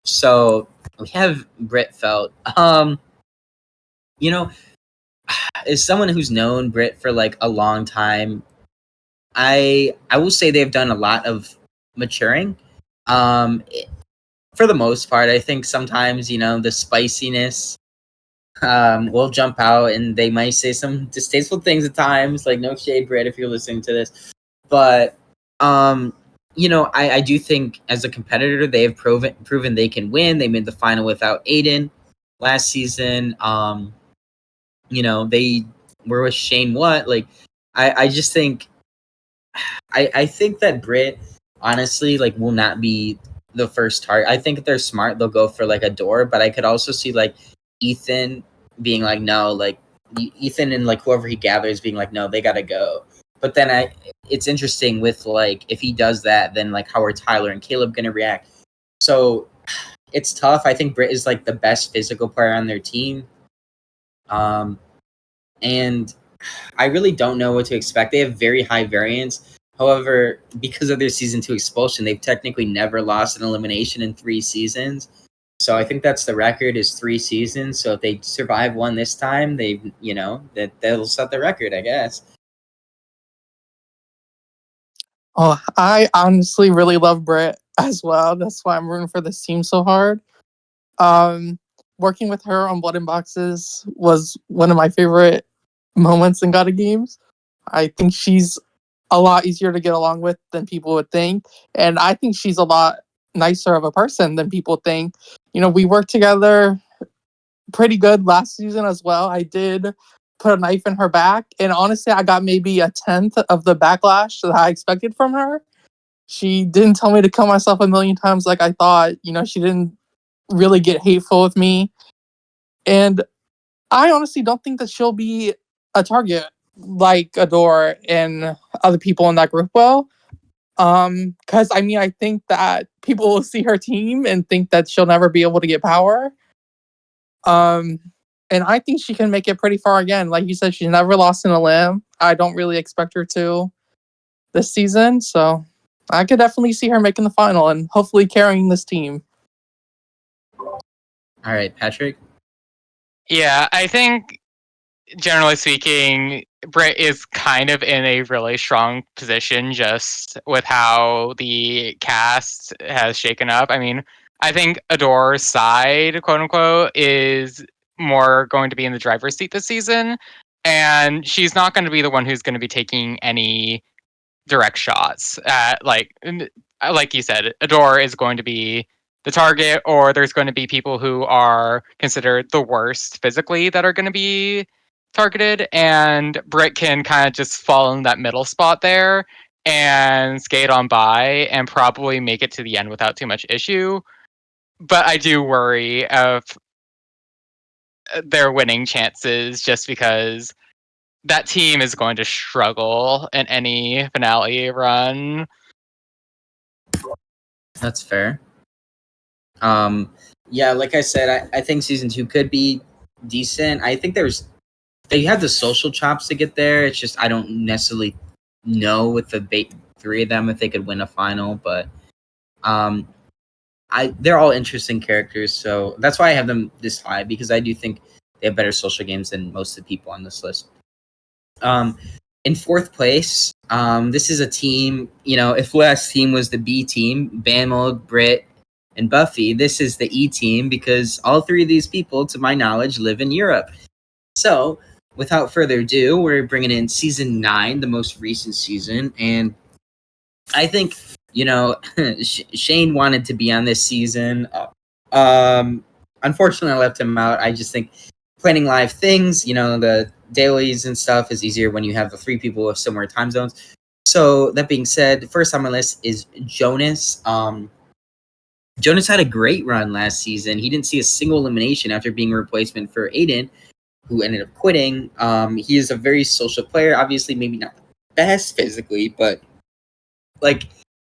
So we have Brit Felt. You know, as someone who's known Brit for like a long time, I will say they've done a lot of maturing. For the most part, I think sometimes, the spiciness will jump out and they might say some distasteful things at times, like no shade, Brit, if you're listening to this. But I do think as a competitor, they have proven they can win. They made the final without Aiden last season. They were with Shane. I just think I think that Brit honestly will not be the first target. I think if they're smart, they'll go for a door. But I could also see Ethan being no, Ethan and whoever he gathers being no, they gotta go. But then it's interesting with if he does that, then how are Tylor and Caleb gonna react? So it's tough. I think Brit is the best physical player on their team. And I really don't know what to expect. They have very high variance. However, because of their season 2 expulsion, they've technically never lost an elimination in 3 seasons. So I think that's the record is 3 seasons. So if they survive one this time, they'll set the record, I guess. Oh, I honestly really love Brit as well. That's why I'm rooting for this team so hard. Working with her on Blood and Boxes was one of my favorite moments in God of Games. I think she's a lot easier to get along with than people would think. And I think she's a lot nicer of a person than people think. We worked together pretty good last season as well. I did put a knife in her back. And honestly, I got maybe a 1/10 of the backlash that I expected from her. She didn't tell me to kill myself a million times like I thought. She didn't really get hateful with me. And I honestly don't think that she'll be a target like Adore and other people in that group will. Because I think that people will see her team and think that she'll never be able to get power. And I think she can make it pretty far again. Like you said, she's never lost in a limb. I don't really expect her to this season, so I could definitely see her making the final and hopefully carrying this team. All right, Patrick? Yeah, I think generally speaking, Brit is kind of in a really strong position just with how the cast has shaken up. I think Adore's side, quote unquote, is more going to be in the driver's seat this season. And she's not going to be the one who's going to be taking any direct shots at like you said, Adore is going to be the target, or there's going to be people who are considered the worst physically that are going to be targeted, and Brit can kind of just fall in that middle spot there and skate on by and probably make it to the end without too much issue. But I do worry of their winning chances just because that team is going to struggle in any finale run. That's fair. Yeah, like I said, I think season 2 could be decent. I think they had the social chops to get there. It's just I don't necessarily know with the 3 of them if they could win a final, but they're all interesting characters, so that's why I have them this high, because I do think they have better social games than most of the people on this list. In 4th place, this is a team, if last team was the B team, Bamel, Brit, and Buffy, this is the E team, because all 3 of these people, to my knowledge, live in Europe. So, without further ado, we're bringing in season 9, the most recent season, and I think, Shane wanted to be on this season. Unfortunately, I left him out. I just think planning live things, the dailies and stuff is easier when you have the 3 people with similar time zones. So, that being said, first on my list is Jonas. Jonas had a great run last season. He didn't see a single elimination after being a replacement for Aiden, who ended up quitting. He is a very social player. Obviously, maybe not the best physically, but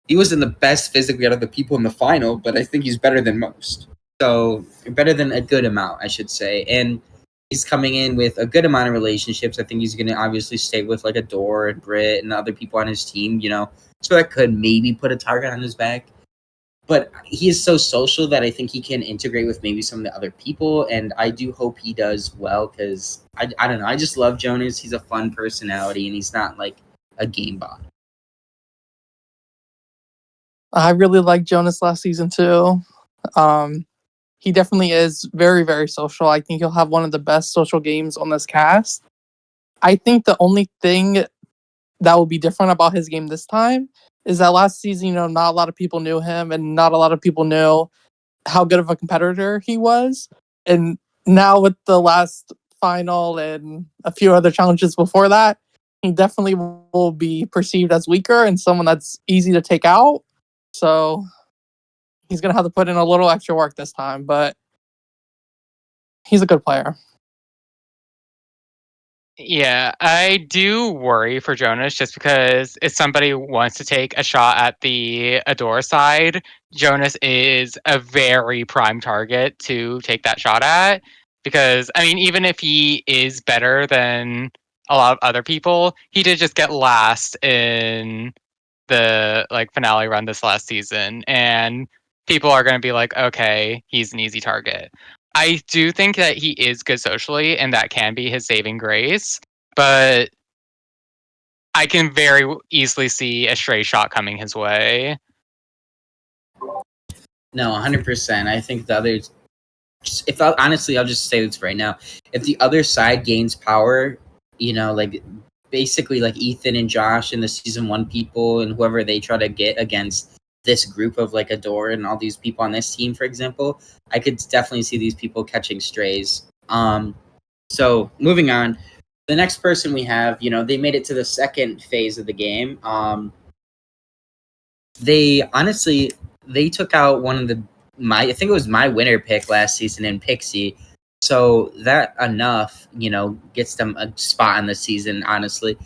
he wasn't the best physically out of the people in the final, but I think he's better than most. So better than a good amount, I should say. And he's coming in with a good amount of relationships. I think he's going to obviously stay with Adore and Brit and other people on his team, so that could maybe put a target on his back. But he is so social that I think he can integrate with maybe some of the other people, and I do hope he does well, because I don't know. I just love Jonas. He's a fun personality, and he's not a game bot. I really liked Jonas last season too. he definitely is very, very social. I think he'll have one of the best social games on this cast. I think the only thing that will be different about his game this time is that last season, not a lot of people knew him and not a lot of people knew how good of a competitor he was. And now with the last final and a few other challenges before that, he definitely will be perceived as weaker and someone that's easy to take out. So he's going to have to put in a little extra work this time, but he's a good player. Yeah, I do worry for Jonas just because if somebody wants to take a shot at the Adore side, Jonas is a very prime target to take that shot at. Because, I mean, even if he is better than a lot of other people, he did just get last in the finale run this last season. And people are going to be like, okay, he's an easy target. I do think that he is good socially, and that can be his saving grace. But I can very easily see a stray shot coming his way. No, 100%. I think the others. Honestly, I'll just say this right now. If the other side gains power, basically like Ethan and Josh and the season 1 people and whoever they try to get against this group of like Adore and all these people on this team, for example, I could definitely see these people catching strays. So moving on, the next person we have, they made it to the second phase of the game. They took out one of I think it was my winner pick last season in Pixie. So that enough, gets them a spot in the season, honestly.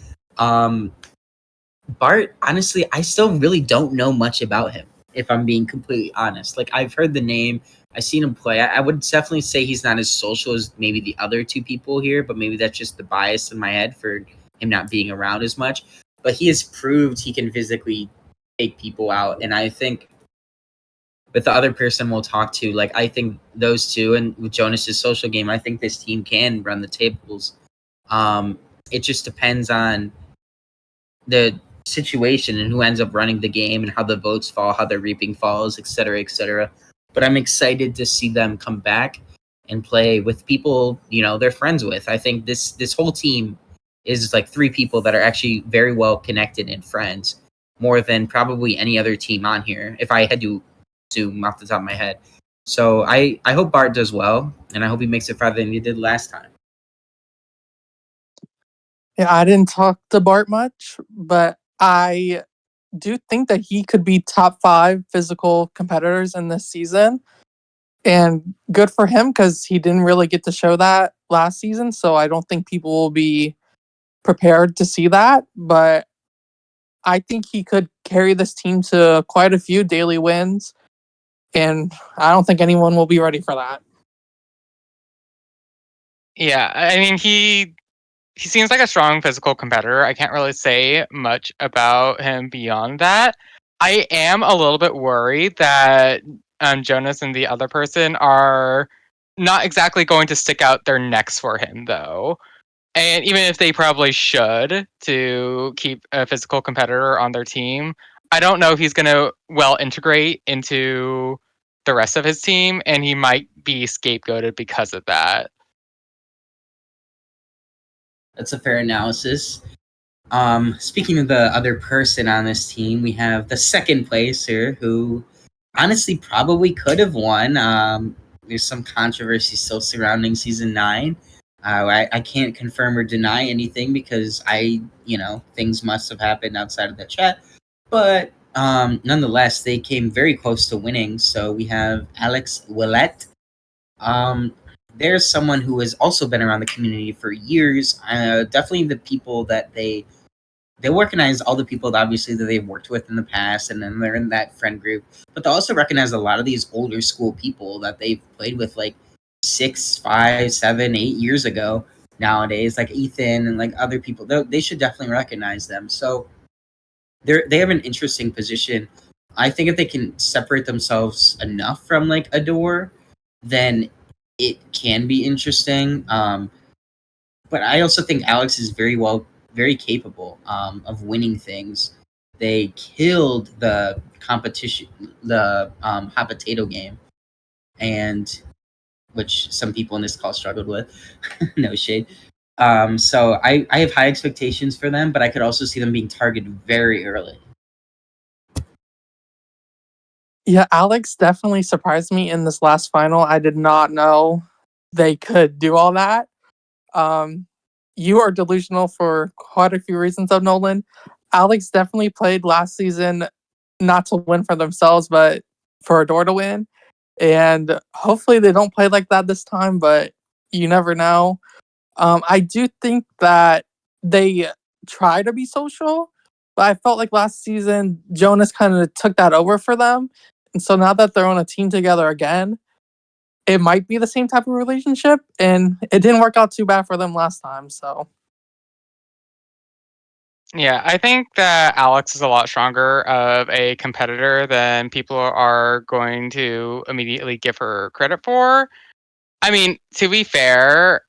Bart, honestly, I still really don't know much about him, if I'm being completely honest. Like, I've heard the name, I've seen him play. I would definitely say he's not as social as maybe the other two people here, but maybe that's just the bias in my head for him not being around as much. But he has proved he can physically take people out, and I think with the other person we'll talk to, I think those two, and with Jonas's social game, I think this team can run the tables. It just depends on the situation and who ends up running the game and how the votes fall, how the reaping falls, etc., etc. But I'm excited to see them come back and play with people, they're friends with. I think this whole team is like 3 people that are actually very well connected and friends, more than probably any other team on here, if I had to zoom off the top of my head. So I hope Bart does well, and I hope he makes it farther than he did last time. Yeah, I didn't talk to Bart much, but I do think that he could be top 5 physical competitors in this season. And good for him because he didn't really get to show that last season. So I don't think people will be prepared to see that. But I think he could carry this team to quite a few daily wins. And I don't think anyone will be ready for that. Yeah, I mean, he seems like a strong physical competitor. I can't really say much about him beyond that. I am a little bit worried that Jonas and the other person are not exactly going to stick out their necks for him, though. And even if they probably should to keep a physical competitor on their team, I don't know if he's going to well integrate into the rest of his team, and he might be scapegoated because of that. That's a fair analysis. Speaking of the other person on this team, we have the second placer who honestly probably could have won. There's some controversy still surrounding season 9. I can't confirm or deny anything because things must have happened outside of that chat. But nonetheless, they came very close to winning. So we have Alex Willette. There's someone who has also been around the community for years. Definitely the people that they recognize all the people that obviously that they've worked with in the past, and then they're in that friend group. But they also recognize a lot of these older school people that they've played with 6, 5, 7, 8 years ago. Nowadays, like Ethan and other people, they should definitely recognize them. So they have an interesting position. I think if they can separate themselves enough from Adore, then it can be interesting. But I also think Alex is very capable of winning things. They killed the competition, the hot potato game, and which some people in this call struggled with. No shade. So I have high expectations for them, but I could also see them being targeted very early. Yeah, Alex definitely surprised me in this last final. I did not know they could do all that. You are delusional for quite a few reasons of Nolan. Alex definitely played last season not to win for themselves, but for Adore to win. And hopefully they don't play like that this time, but you never know. I do think that they try to be social, but I felt like last season Jonas kind of took that over for them. And so now that they're on a team together again, it might be the same type of relationship, and it didn't work out too bad for them last time. So Yeah, I think that Alex is a lot stronger of a competitor than people are going to immediately give her credit for. I mean, to be fair,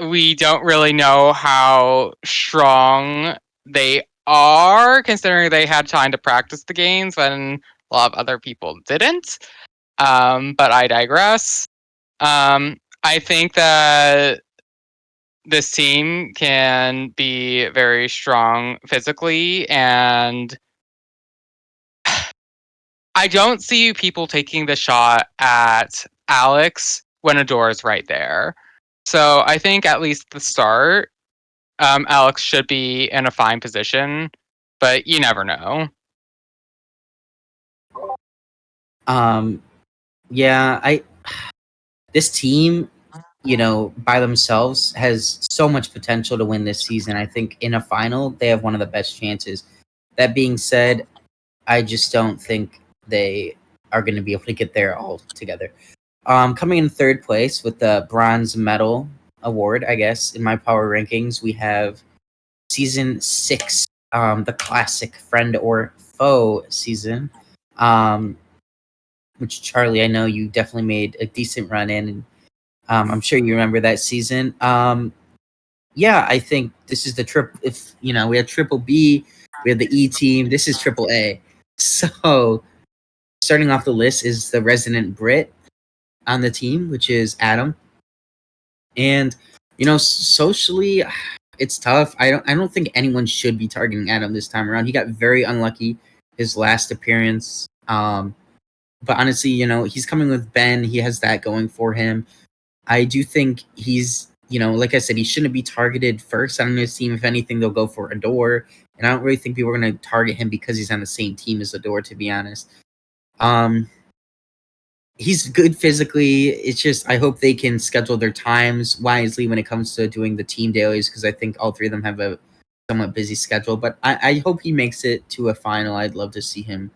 we don't really know how strong they are, considering they had time to practice the games when a lot of other people didn't. But I digress. I think that this team can be very strong physically, and I don't see people taking the shot at Alex when Adore is right there. So I think at least the start, Alex should be in a fine position, but you never know. Yeah, this team, by themselves has so much potential to win this season. I think in a final, they have one of the best chances. That being said, I just don't think they are going to be able to get there all together. Coming in third place with the bronze medal award, I guess, in my power rankings, we have season 6, the classic friend or foe season, which Charlie, I know you definitely made a decent run in, and I'm sure you remember that season. Yeah, I think this is the trip. If we had triple B, we had the E team. This is triple A. So starting off the list is the resident Brit on the team, which is Adam. And socially, it's tough. I don't think anyone should be targeting Adam this time around. He got very unlucky his last appearance. But honestly, he's coming with Ben. He has that going for him. I do think he's, like I said, he shouldn't be targeted first on his team. If anything, they'll go for Adore. And I don't really think people are going to target him because he's on the same team as Adore, to be honest. He's good physically. It's just I hope they can schedule their times wisely when it comes to doing the team dailies, because I think all three of them have a somewhat busy schedule. But I hope he makes it to a final. I'd love to see him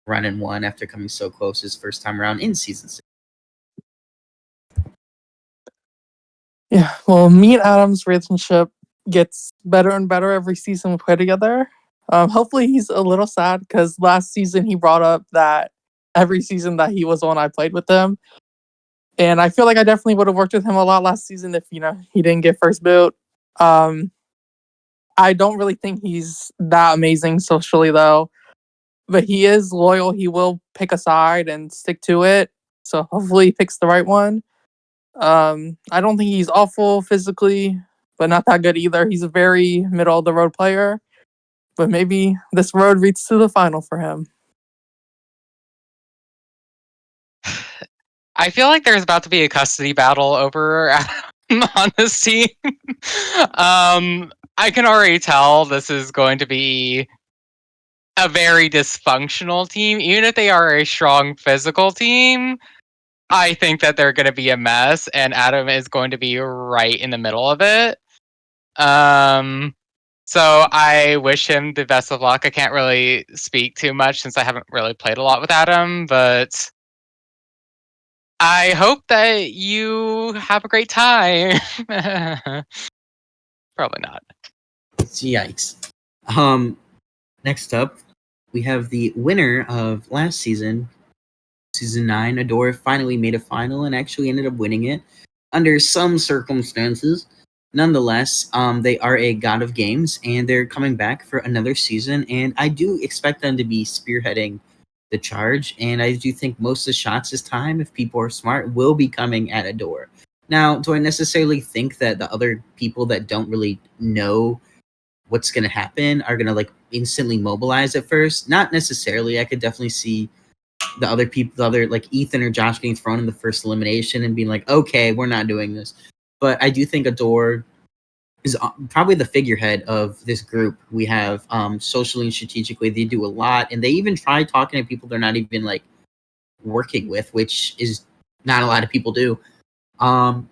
run in one after coming so close his first time around in season 6. yeah, well, me and Adam's relationship gets better and better every season we play together. Hopefully he's a little sad because last season he brought up that every season that he was on, I played with him. And I feel like I definitely would have worked with him a lot last season if, he didn't get first boot. I don't really think he's that amazing socially, though. But he is loyal. He will pick a side and stick to it. So hopefully he picks the right one. I don't think he's awful physically, but not that good either. He's a very middle of the road player. But maybe this road leads to the final for him. I feel like there's about to be a custody battle over Adam on this team. I can already tell this is going to be a very dysfunctional team. Even if they are a strong physical team, I think that they're going to be a mess, and Adam is going to be right in the middle of it. So I wish him the best of luck. I can't really speak too much since I haven't really played a lot with Adam, but I hope that you have a great time. Probably not. Yikes. Next up, we have the winner of last season, season 9. Adore finally made a final and actually ended up winning it under some circumstances. Nonetheless, they are a god of games, and they're coming back for another season, and I do expect them to be spearheading the charge, and I do think most of the shots this time, if people are smart, will be coming at Adore. Now, do I necessarily think that the other people that don't really know what's going to happen are going to like instantly mobilize at first? Not necessarily. I could definitely see the other people, the other like Ethan or Josh getting thrown in the first elimination and being like, okay, we're not doing this. But I do think Adore is probably the figurehead of this group. We have socially and strategically, they do a lot, and they even try talking to people they're not even like working with, which is not a lot of people do. I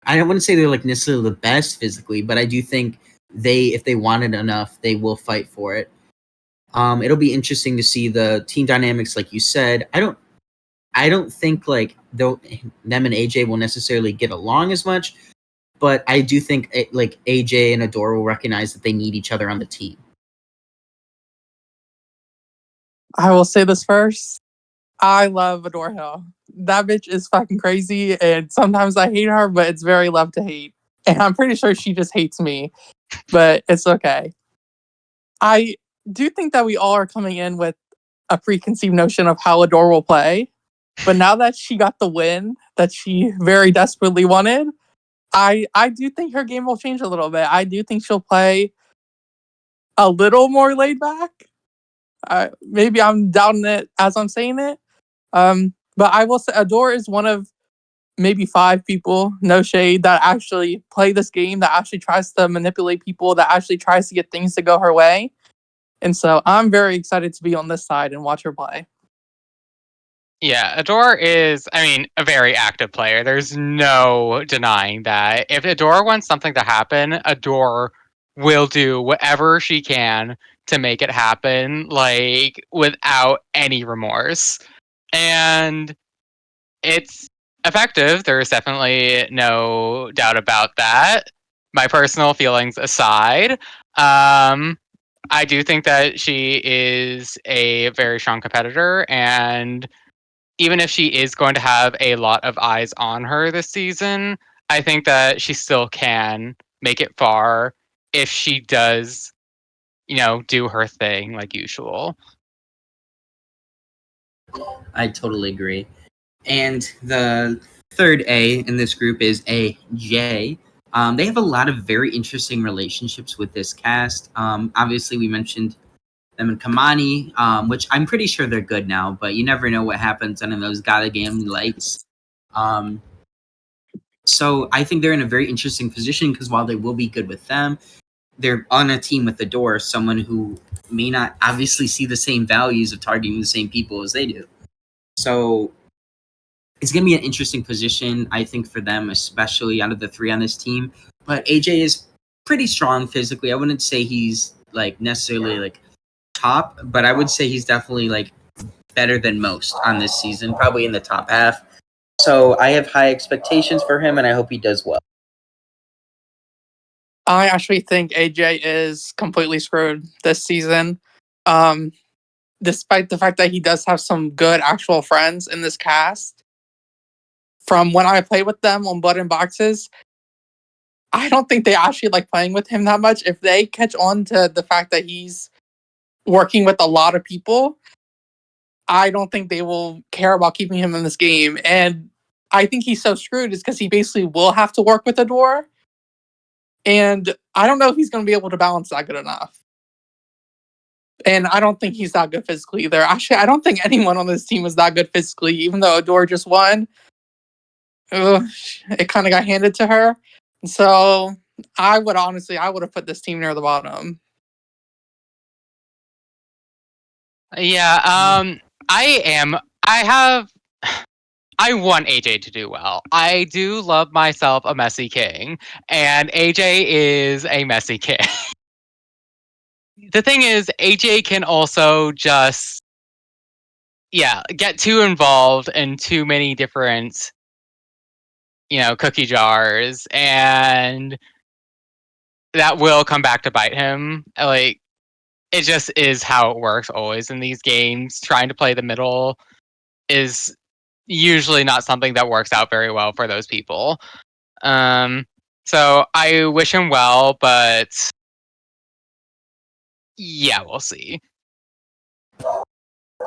don't want to say they're like necessarily the best physically, but I do think if they want it enough, they will fight for it. It'll be interesting to see the team dynamics, like you said. I don't think like them and AJ will necessarily get along as much, but I do think like AJ and Adore will recognize that they need each other on the team. I will say this first. I love Adore Hill. That bitch is fucking crazy, and sometimes I hate her, but it's very love to hate. And I'm pretty sure she just hates me, but it's okay. I do think that we all are coming in with a preconceived notion of how Adore will play. But now that she got the win that she very desperately wanted, I do think her game will change a little bit. I do think she'll play a little more laid back. Maybe I'm doubting it as I'm saying it. But I will say Adore is one of maybe 5 people, no shade, that actually play this game, that actually tries to manipulate people, that actually tries to get things to go her way. And so I'm very excited to be on this side and watch her play. Yeah, Adore is, I mean, a very active player. There's no denying that. If Adore wants something to happen, Adore will do whatever she can to make it happen, like, without any remorse. And it's effective. There's definitely no doubt about that. My personal feelings aside, I do think that she is a very strong competitor, and even if she is going to have a lot of eyes on her this season, I think that she still can make it far if she does, do her thing like usual. I totally agree. And the third A in this group is AJ. They have a lot of very interesting relationships with this cast. Obviously, we mentioned them and Kamani, which I'm pretty sure they're good now, but you never know what happens under those gotta game lights. So I think they're in a very interesting position because while they will be good with them, they're on a team with Adore, someone who may not obviously see the same values of targeting the same people as they do. So it's going to be an interesting position, I think, for them, especially out of the 3 on this team. But AJ is pretty strong physically. I wouldn't say he's like necessarily like top, but I would say he's definitely like better than most on this season, probably in the top half. So I have high expectations for him, and I hope he does well. I actually think AJ is completely screwed this season. Despite the fact that he does have some good actual friends in this cast, from when I play with them on Button Boxes, I don't think they actually like playing with him that much. If they catch on to the fact that he's working with a lot of people, I don't think they will care about keeping him in this game. And I think he's so screwed is because he basically will have to work with Adore. And I don't know if he's going to be able to balance that good enough. And I don't think he's that good physically either. Actually, I don't think anyone on this team is that good physically, even though Adore just won. It kind of got handed to her. So I would have put this team near the bottom. Yeah, I want AJ to do well. I do love myself a messy king, and AJ is a messy king. The thing is, AJ can also just, get too involved in too many different, cookie jars, and that will come back to bite him. Like, it just is how it works always in these games. Trying to play the middle is usually not something that works out very well for those people. So I wish him well, but yeah, we'll see.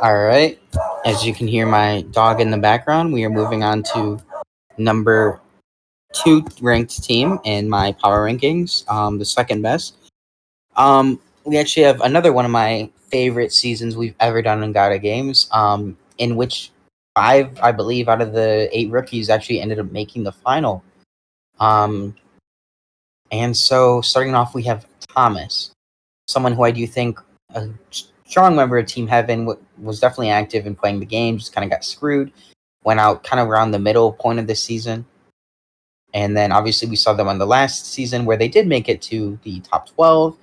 All right. As you can hear my dog in the background, we are moving on to number 2 ranked team in my power rankings, the second best. We actually have another one of my favorite seasons we've ever done in Gata Games, in which 5, I believe, out of the 8 rookies actually ended up making the final. And so starting off, we have Thomas, someone who I do think a strong member of Team Heaven, was definitely active in playing the game, just kind of got screwed, went out kind of around the middle point of the season. And then obviously we saw them on the last season where they did make it to the top 12.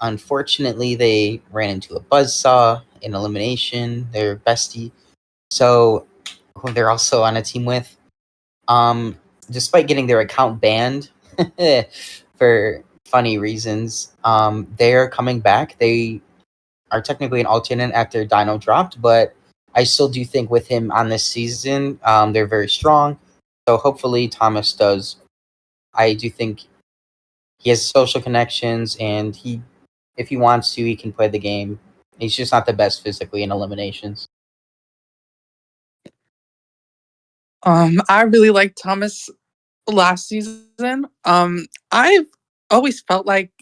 Unfortunately, they ran into a buzzsaw in elimination, their bestie. So who they're also on a team with. Despite getting their account banned for funny reasons, they're coming back. They are technically an alternate after Dino dropped, but I still do think with him on this season, they're very strong. So hopefully Thomas does. I do think he has social connections, and if he wants to, he can play the game. He's just not the best physically in eliminations. I really liked Thomas last season. I've always felt like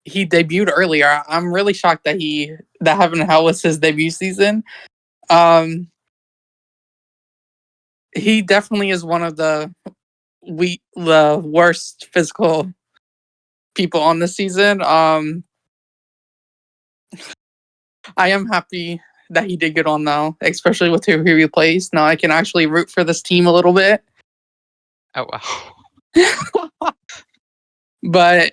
he debuted earlier. I'm really shocked that Heaven and Hell was his debut season. He definitely is one of the worst physical people on this season. I am happy that he did get on though, especially with who he replaced. Now I can actually root for this team a little bit. Oh wow. But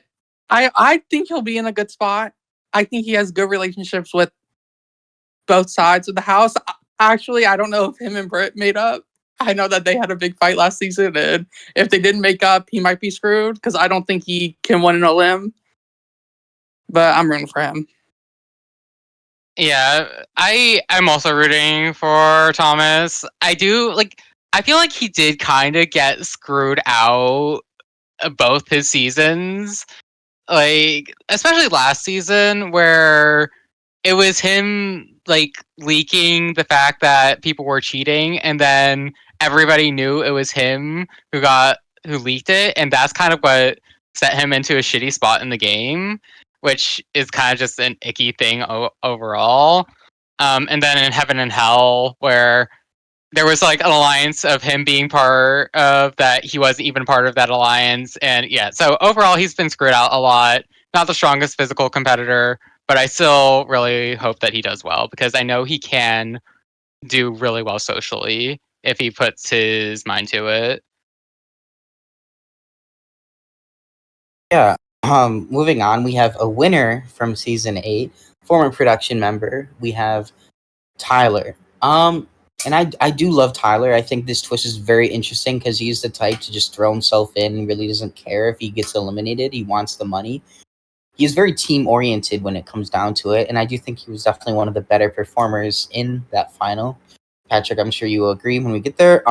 I think he'll be in a good spot. I think he has good relationships with both sides of the house. Actually, I don't know if him and Brit made up. I know that they had a big fight last season, and if they didn't make up, he might be screwed because I don't think he can win in a limb. But I'm rooting for him. Yeah, I'm also rooting for Thomas. I feel like he did kind of get screwed out both his seasons. Like especially last season where it was him like leaking the fact that people were cheating, and then everybody knew it was him who leaked it, and that's kind of what set him into a shitty spot in the game, which is kind of just an icky thing overall. And then in Heaven and Hell, where there was like an alliance of him being part of that, he wasn't even part of that alliance, and yeah. So overall, he's been screwed out a lot. Not the strongest physical competitor, but I still really hope that he does well because I know he can do really well socially if he puts his mind to it. Yeah. Moving on, we have a winner from season 8, former production member. We have Tylor. And I do love Tylor. I think this twist is very interesting because he's the type to just throw himself in and really doesn't care if he gets eliminated. He wants the money. He's very team oriented when it comes down to it, and I do think he was definitely one of the better performers in that final. Patrick, I'm sure you will agree when we get there.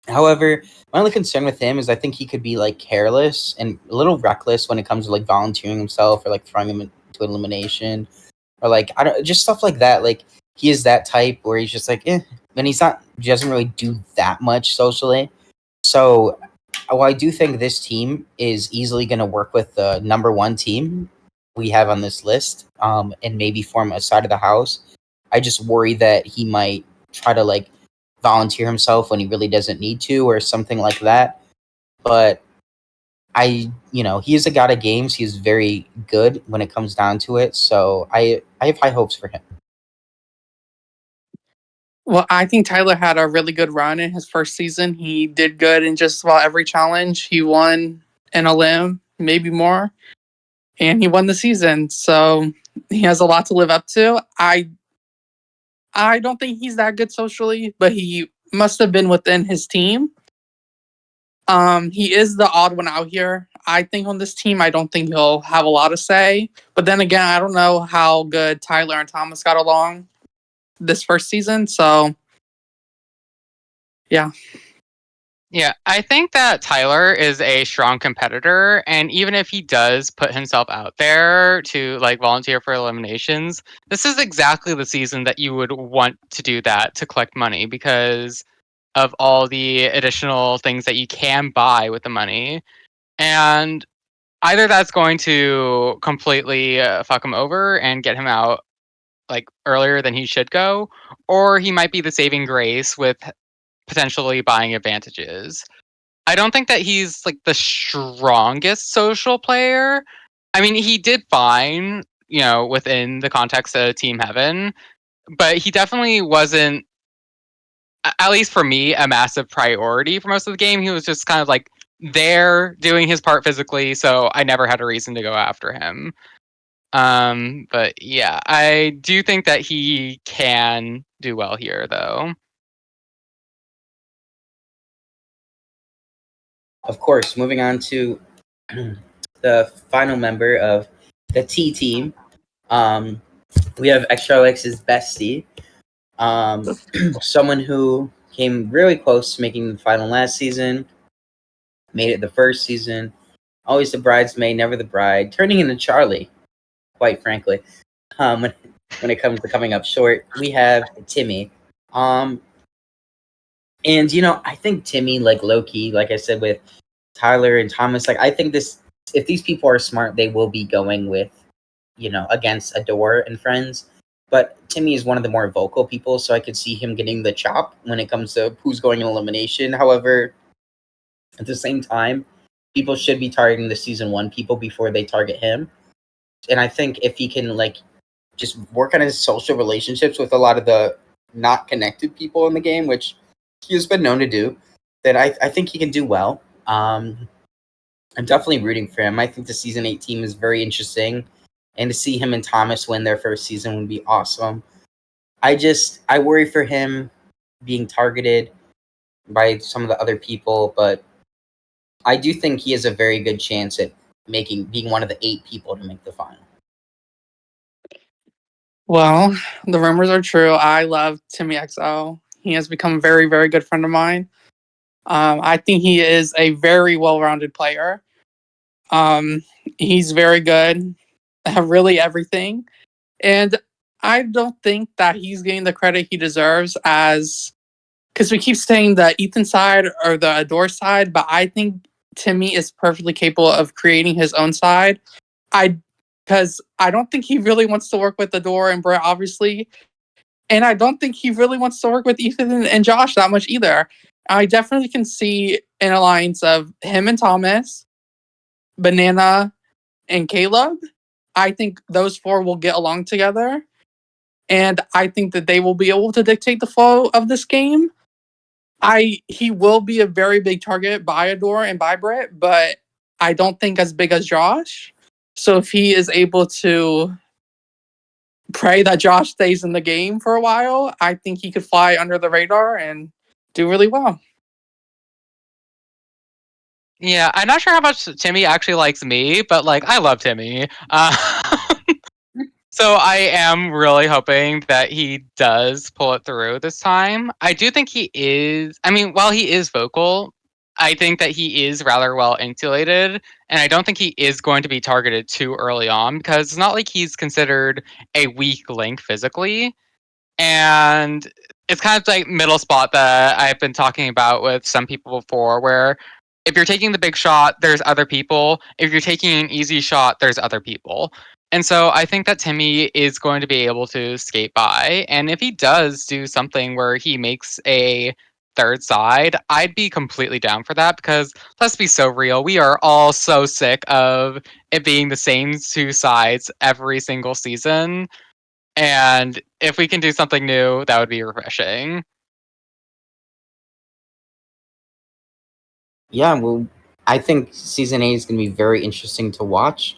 However, my only concern with him is I think he could be like careless and a little reckless when it comes to like volunteering himself or like throwing him into elimination or like I don't just stuff like that. Like he is that type where he's just like, and he doesn't really do that much socially. So while I do think this team is easily going to work with the number 1 team we have on this list, and maybe form a side of the house, I just worry that he might try to like volunteer himself when he really doesn't need to or something like that. But he is a god of games. He's very good when it comes down to it. So I have high hopes for him. Well, I think Tylor had a really good run in his first season. He did good in just about every challenge. He won in a limb, maybe more, and he won the season. So he has a lot to live up to. I don't think he's that good socially, but he must have been within his team. He is the odd one out here. I think on this team, I don't think he'll have a lot to say. But then again, I don't know how good Tylor and Thomas got along this first season. So, yeah. Yeah, I think that Tylor is a strong competitor, and even if he does put himself out there to like volunteer for eliminations, this is exactly the season that you would want to do that to collect money because of all the additional things that you can buy with the money. And either that's going to completely fuck him over and get him out like earlier than he should go, or he might be the saving grace with potentially buying advantages. I don't think that he's like the strongest social player. I mean, he did fine, within the context of Team Heaven, but he definitely wasn't, at least for me, a massive priority for most of the game. He was just kind of like there doing his part physically, so I never had a reason to go after him. But yeah, I do think that he can do well here, though. Of course, moving on to the final member of the T team, we have Extra Alex's bestie, someone who came really close to making the final last season, made it the first season, always the bridesmaid, never the bride, turning into Charlie, quite frankly. When it comes to coming up short, we have Timmy. And I think Timmy, like Loki, like I said with Tylor and Thomas, like I think if these people are smart, they will be going with, against Adore and friends. But Timmy is one of the more vocal people, so I could see him getting the chop when it comes to who's going in elimination. However, at the same time, people should be targeting the season 1 people before they target him. And I think if he can just work on his social relationships with a lot of the not connected people in the game, which he has been known to do, then I think he can do well. I'm definitely rooting for him. I think the season 8 team is very interesting, and to see him and Thomas win their first season would be awesome. I worry for him being targeted by some of the other people, but I do think he has a very good chance at being one of the 8 people to make the final. Well, the rumors are true. I love Timmy XO. He has become a very, very good friend of mine. I think he is a very well-rounded player. He's very good at really everything. And I don't think that he's getting the credit he deserves because we keep saying the Ethan side or the Adore side, but I think Timmy is perfectly capable of creating his own side. Because I don't think he really wants to work with Adore and Brit, obviously. And I don't think he really wants to work with Ethan and Josh that much either. I definitely can see an alliance of him and Thomas, Banana, and Caleb. I think those 4 will get along together. And I think that they will be able to dictate the flow of this game. He will be a very big target by Adore and by Brit, but I don't think as big as Josh. So if he is able to pray that Josh stays in the game for a while, I think he could fly under the radar and do really well. Yeah, I'm not sure how much Timmy actually likes me, but I love Timmy. So I am really hoping that he does pull it through this time. I do think he is. I mean, while he is vocal, I think that he is rather well insulated, and I don't think he is going to be targeted too early on because it's not like he's considered a weak link physically. And it's kind of like middle spot that I've been talking about with some people before, where if you're taking the big shot, there's other people. If you're taking an easy shot, there's other people. And so I think that Timmy is going to be able to skate by. And if he does do something where he makes a third side, I'd be completely down for that because let's be so real. We are all so sick of it being the same 2 sides every single season. And if we can do something new, that would be refreshing. Yeah, well, I think season 8 is going to be very interesting to watch.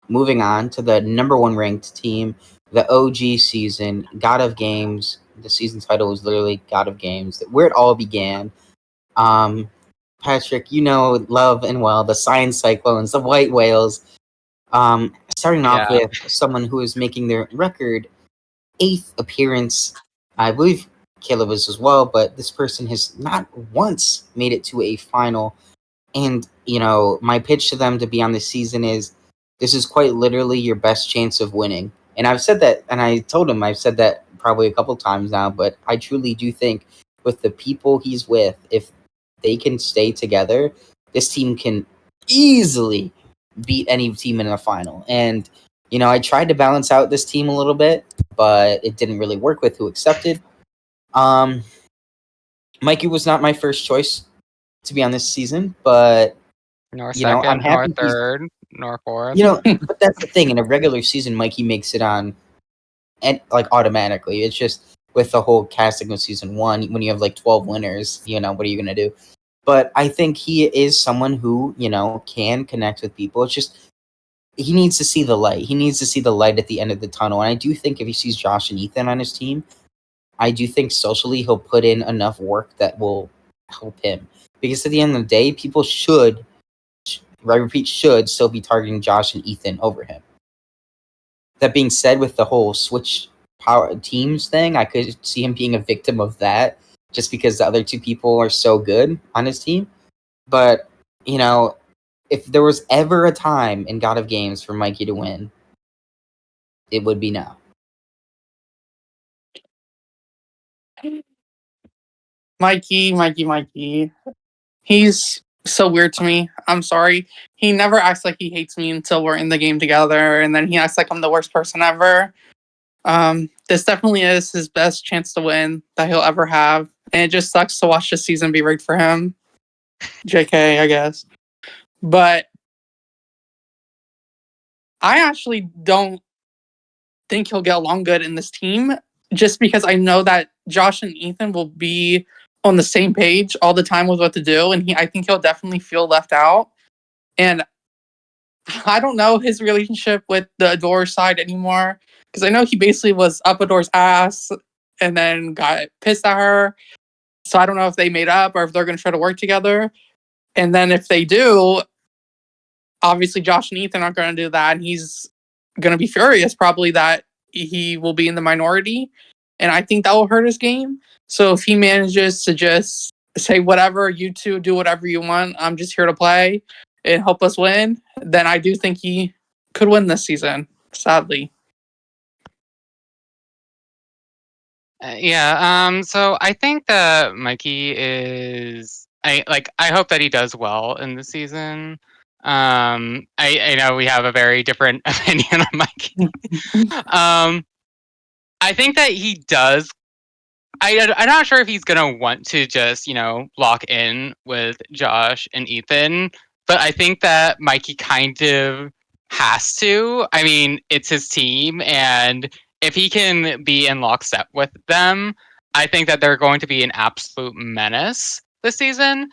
Moving on to the number 1 ranked team, the OG season, God of Games. The season title was literally God of Games, where it all began. Patrick, love and well, the Science Cyclones, the White Whales. Starting off with someone who is making their record 8th appearance, I believe Caleb is as well, but this person has not once made it to a final. And, my pitch to them to be on this season is this is quite literally your best chance of winning. And I've said that, and I told him I've said that probably a couple times now, but I truly do think with the people he's with, if they can stay together, this team can easily beat any team in a final. And, I tried to balance out this team a little bit, but it didn't really work with who accepted. Mikey was not my first choice to be on this season, but Nor I'm second, nor happy he's- third, nor fourth. but that's the thing. In a regular season, Mikey makes it on, and automatically. It's just with the whole casting of season 1, when you have 12 winners, what are you gonna do? But I think he is someone who can connect with people. It's just he needs to see the light. He needs to see the light at the end of the tunnel. And I do think if he sees Josh and Ethan on his team, I do think socially he'll put in enough work that will help him. Because at the end of the day, people should still be targeting Josh and Ethan over him. That being said, with the whole switch power teams thing, I could see him being a victim of that just because the other two people are so good on his team. But, if there was ever a time in God of Games for Mikey to win, it would be now. Mikey. He's so weird to me. I'm sorry. He never acts like he hates me until we're in the game together, and then he acts like I'm the worst person ever. This definitely is his best chance to win that he'll ever have, and it just sucks to watch this season be rigged for him. JK, I guess. But I actually don't think he'll get along good in this team, just because I know that Josh and Ethan will be on the same page all the time with what to do, and I think he'll definitely feel left out. And I don't know his relationship with the Adore side anymore, because I know he basically was up Adore's ass and then got pissed at her. So I don't know if they made up or if they're going to try to work together. And then if they do, obviously Josh and Ethan aren't going to do that, and he's going to be furious probably that he will be in the minority, and I think that will hurt his game. So if he manages to just say, whatever, you two do whatever you want, I'm just here to play and help us win, then I do think he could win this season, sadly. So I think that Mikey is I hope that he does well in the season. I know we have a very different opinion on Mikey. I think that he does. I'm not sure if he's gonna want to just lock in with Josh and Ethan, but I think that Mikey kind of has to. I mean, it's his team, and if he can be in lockstep with them, I think that they're going to be an absolute menace this season.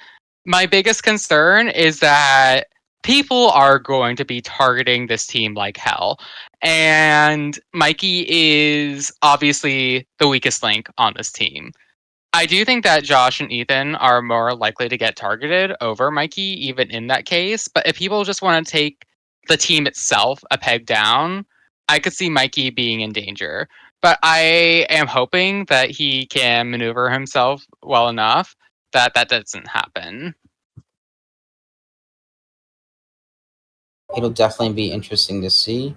My biggest concern is that people are going to be targeting this team like hell. And Mikey is obviously the weakest link on this team. I do think that Josh and Ethan are more likely to get targeted over Mikey, even in that case. But if people just want to take the team itself a peg down, I could see Mikey being in danger. But I am hoping that he can maneuver himself well enough that that doesn't happen. It'll definitely be interesting to see.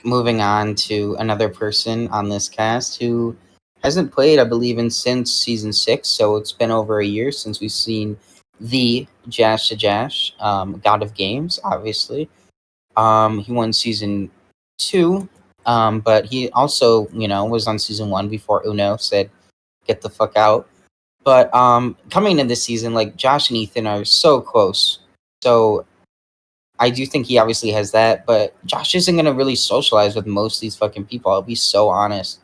Moving on to another person on this cast who hasn't played, I believe, since season 6, so it's been over a year since we've seen the Jash to Jash, God of Games, obviously. He won season 2, but he also, was on season 1 before Uno said, get the fuck out. But coming into this season, Josh and Ethan are so close. So I do think he obviously has that, but Josh isn't going to really socialize with most of these fucking people. I'll be so honest.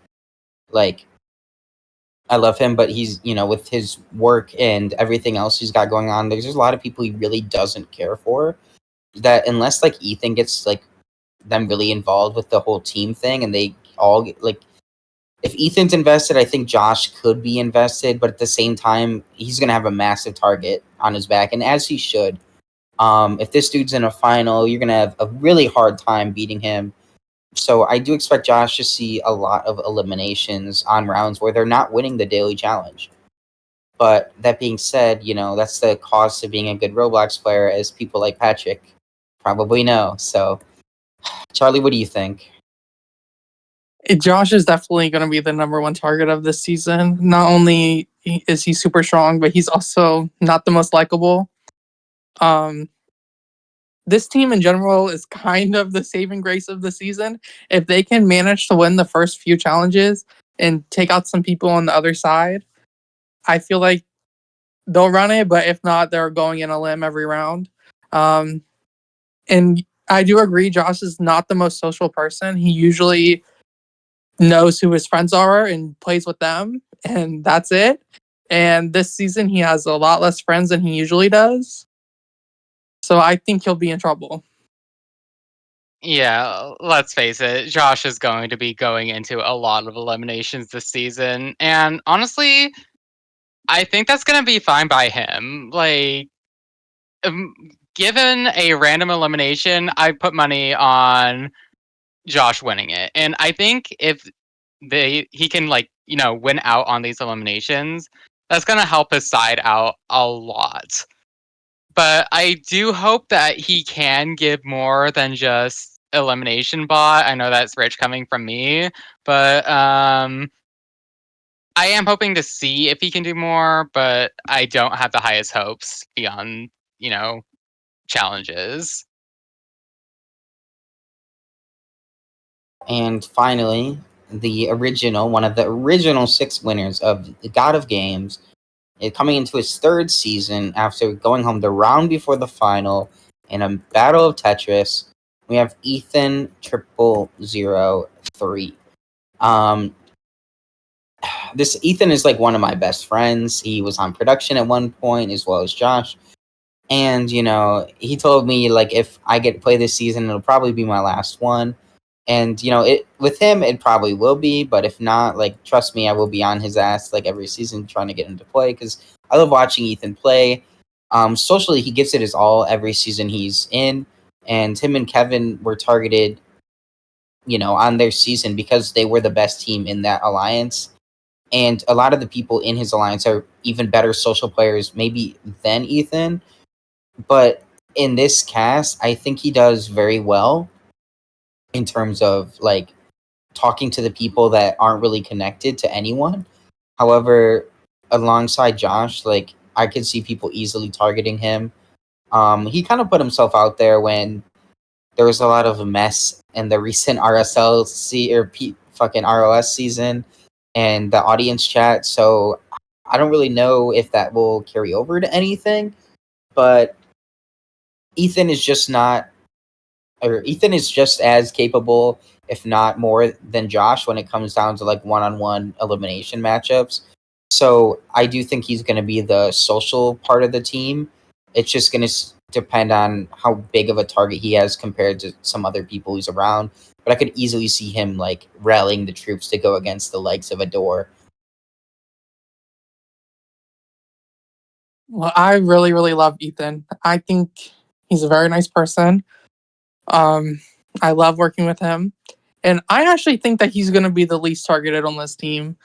I love him, but he's, with his work and everything else he's got going on, there's a lot of people he really doesn't care for. That unless, Ethan gets, them really involved with the whole team thing and they all get, if Ethan's invested, I think Josh could be invested, but at the same time, he's going to have a massive target on his back, and as he should. If this dude's in a final, you're going to have a really hard time beating him. So I do expect Josh to see a lot of eliminations on rounds where they're not winning the daily challenge. But that being said, that's the cost of being a good Roblox player, as people like Patrick probably know. So, Charlie, what do you think? Josh is definitely going to be the number one target of this season. Not only is he super strong, but he's also not the most likable. This team in general is kind of the saving grace of the season. If they can manage to win the first few challenges and take out some people on the other side, I feel like they'll run it. But if not, they're going in a limb every round. And I do agree, Josh is not the most social person. He usually knows who his friends are and plays with them, and that's it. And this season, he has a lot less friends than he usually does. So I think he'll be in trouble. Yeah, let's face it, Josh is going to be going into a lot of eliminations this season. And honestly, I think that's going to be fine by him. Like, given a random elimination, I put money on Josh winning it. And I think if he can, win out on these eliminations, that's going to help his side out a lot. But I do hope that he can give more than just elimination bot. I know that's rich coming from me, but I am hoping to see if he can do more, but I don't have the highest hopes beyond, challenges. And finally, one of the original 6 winners of the God of Games, is coming into his 3rd season after going home the round before the final in a battle of Tetris. We have Ethan 0003. This Ethan is like one of my best friends. He was on production at one point, as well as Josh. And, he told me, like, if I get to play this season, it'll probably be my last one. And, with him, it probably will be. But if not, like, trust me, I will be on his ass, like, every season trying to get him to play. Because I love watching Ethan play. Socially, he gives it his all every season he's in. And him and Kevin were targeted, on their season because they were the best team in that alliance. And a lot of the people in his alliance are even better social players, maybe, than Ethan. But in this cast, I think he does very well in terms of, like, talking to the people that aren't really connected to anyone. However, alongside Josh, like, I could see people easily targeting him. He kind of put himself out there when there was a lot of mess in the recent fucking ROS season and the audience chat. So I don't really know if that will carry over to anything, but Ethan is just as capable, if not more, than Josh when it comes down to, like, one-on-one elimination matchups. So I do think he's going to be the social part of the team. It's just going to depend on how big of a target he has compared to some other people who's around. But I could easily see him, like, rallying the troops to go against the likes of Adore. Well, I really, really love Ethan. I think he's a very nice person. I love working with him. And I actually think that he's going to be the least targeted on this team.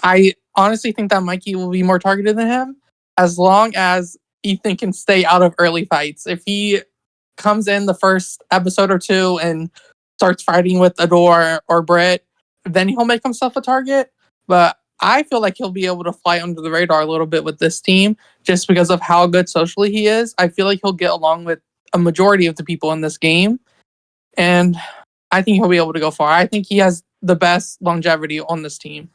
I honestly think that Mikey will be more targeted than him as long as Ethan can stay out of early fights. If he comes in the first episode or 2 and starts fighting with Adore or Brit, then he'll make himself a target. But I feel like he'll be able to fly under the radar a little bit with this team just because of how good socially he is. I feel like he'll get along with a majority of the people in this game. And I think he'll be able to go far. I think he has the best longevity on this team.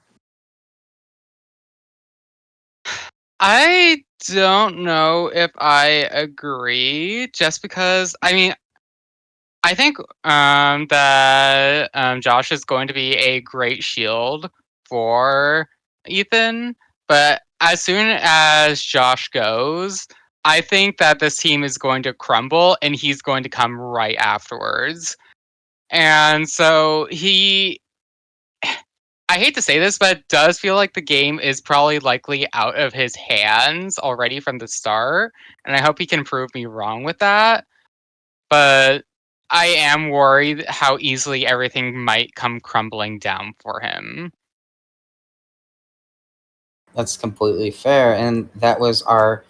I don't know if I agree, just because, I think that Josh is going to be a great shield for Ethan, but as soon as Josh goes, I think that this team is going to crumble and he's going to come right afterwards. And so I hate to say this, but it does feel like the game is probably likely out of his hands already from the start, and I hope he can prove me wrong with that. But I am worried how easily everything might come crumbling down for him. That's completely fair. And that was our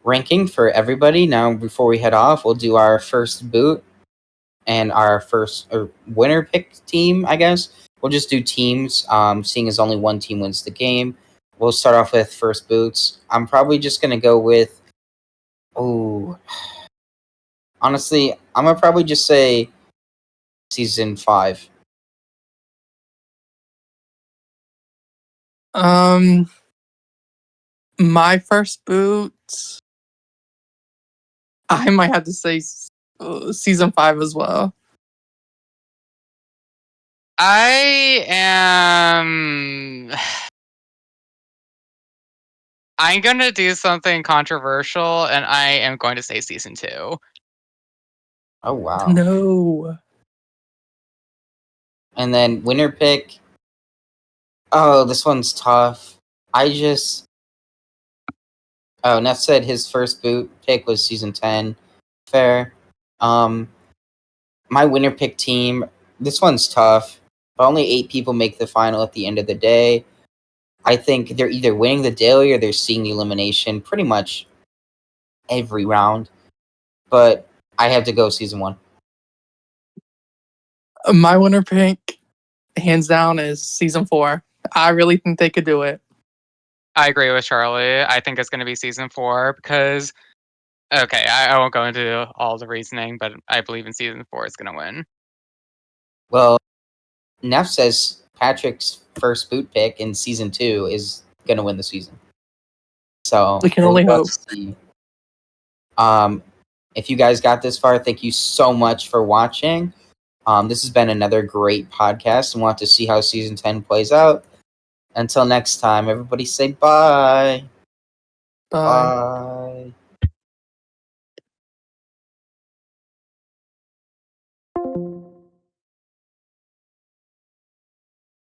ranking for everybody. Now, before we head off, we'll do our first boot and our first winner pick team, I guess. We'll just do teams, seeing as only one team wins the game. We'll start off with first boots. I'm probably just going to go with... Oh... Honestly, I'm going to probably just say season 5. My first boot, I might have to say season 5 as well. I'm gonna do something controversial, and I am going to say season 2. Oh, wow. No. And then winner pick. Oh, this one's tough. Oh, Neff said his first boot pick was season 10. Fair. My winner pick team. This one's tough. But only 8 people make the final at the end of the day. I think they're either winning the daily or they're seeing the elimination pretty much every round. But I have to go season 1. My winner pick, hands down, is season 4. I really think they could do it. I agree with Charlie. I think it's going to be season 4 because, okay, I won't go into all the reasoning, but I believe in season 4 is going to win. Well, Neff says Patrick's first boot pick in season 2 is going to win the season. So We can only hope. See. If you guys got this far, thank you so much for watching. This has been another great podcast, and we'll have to see how season 10 plays out. Until next time, everybody say bye. Bye. Bye.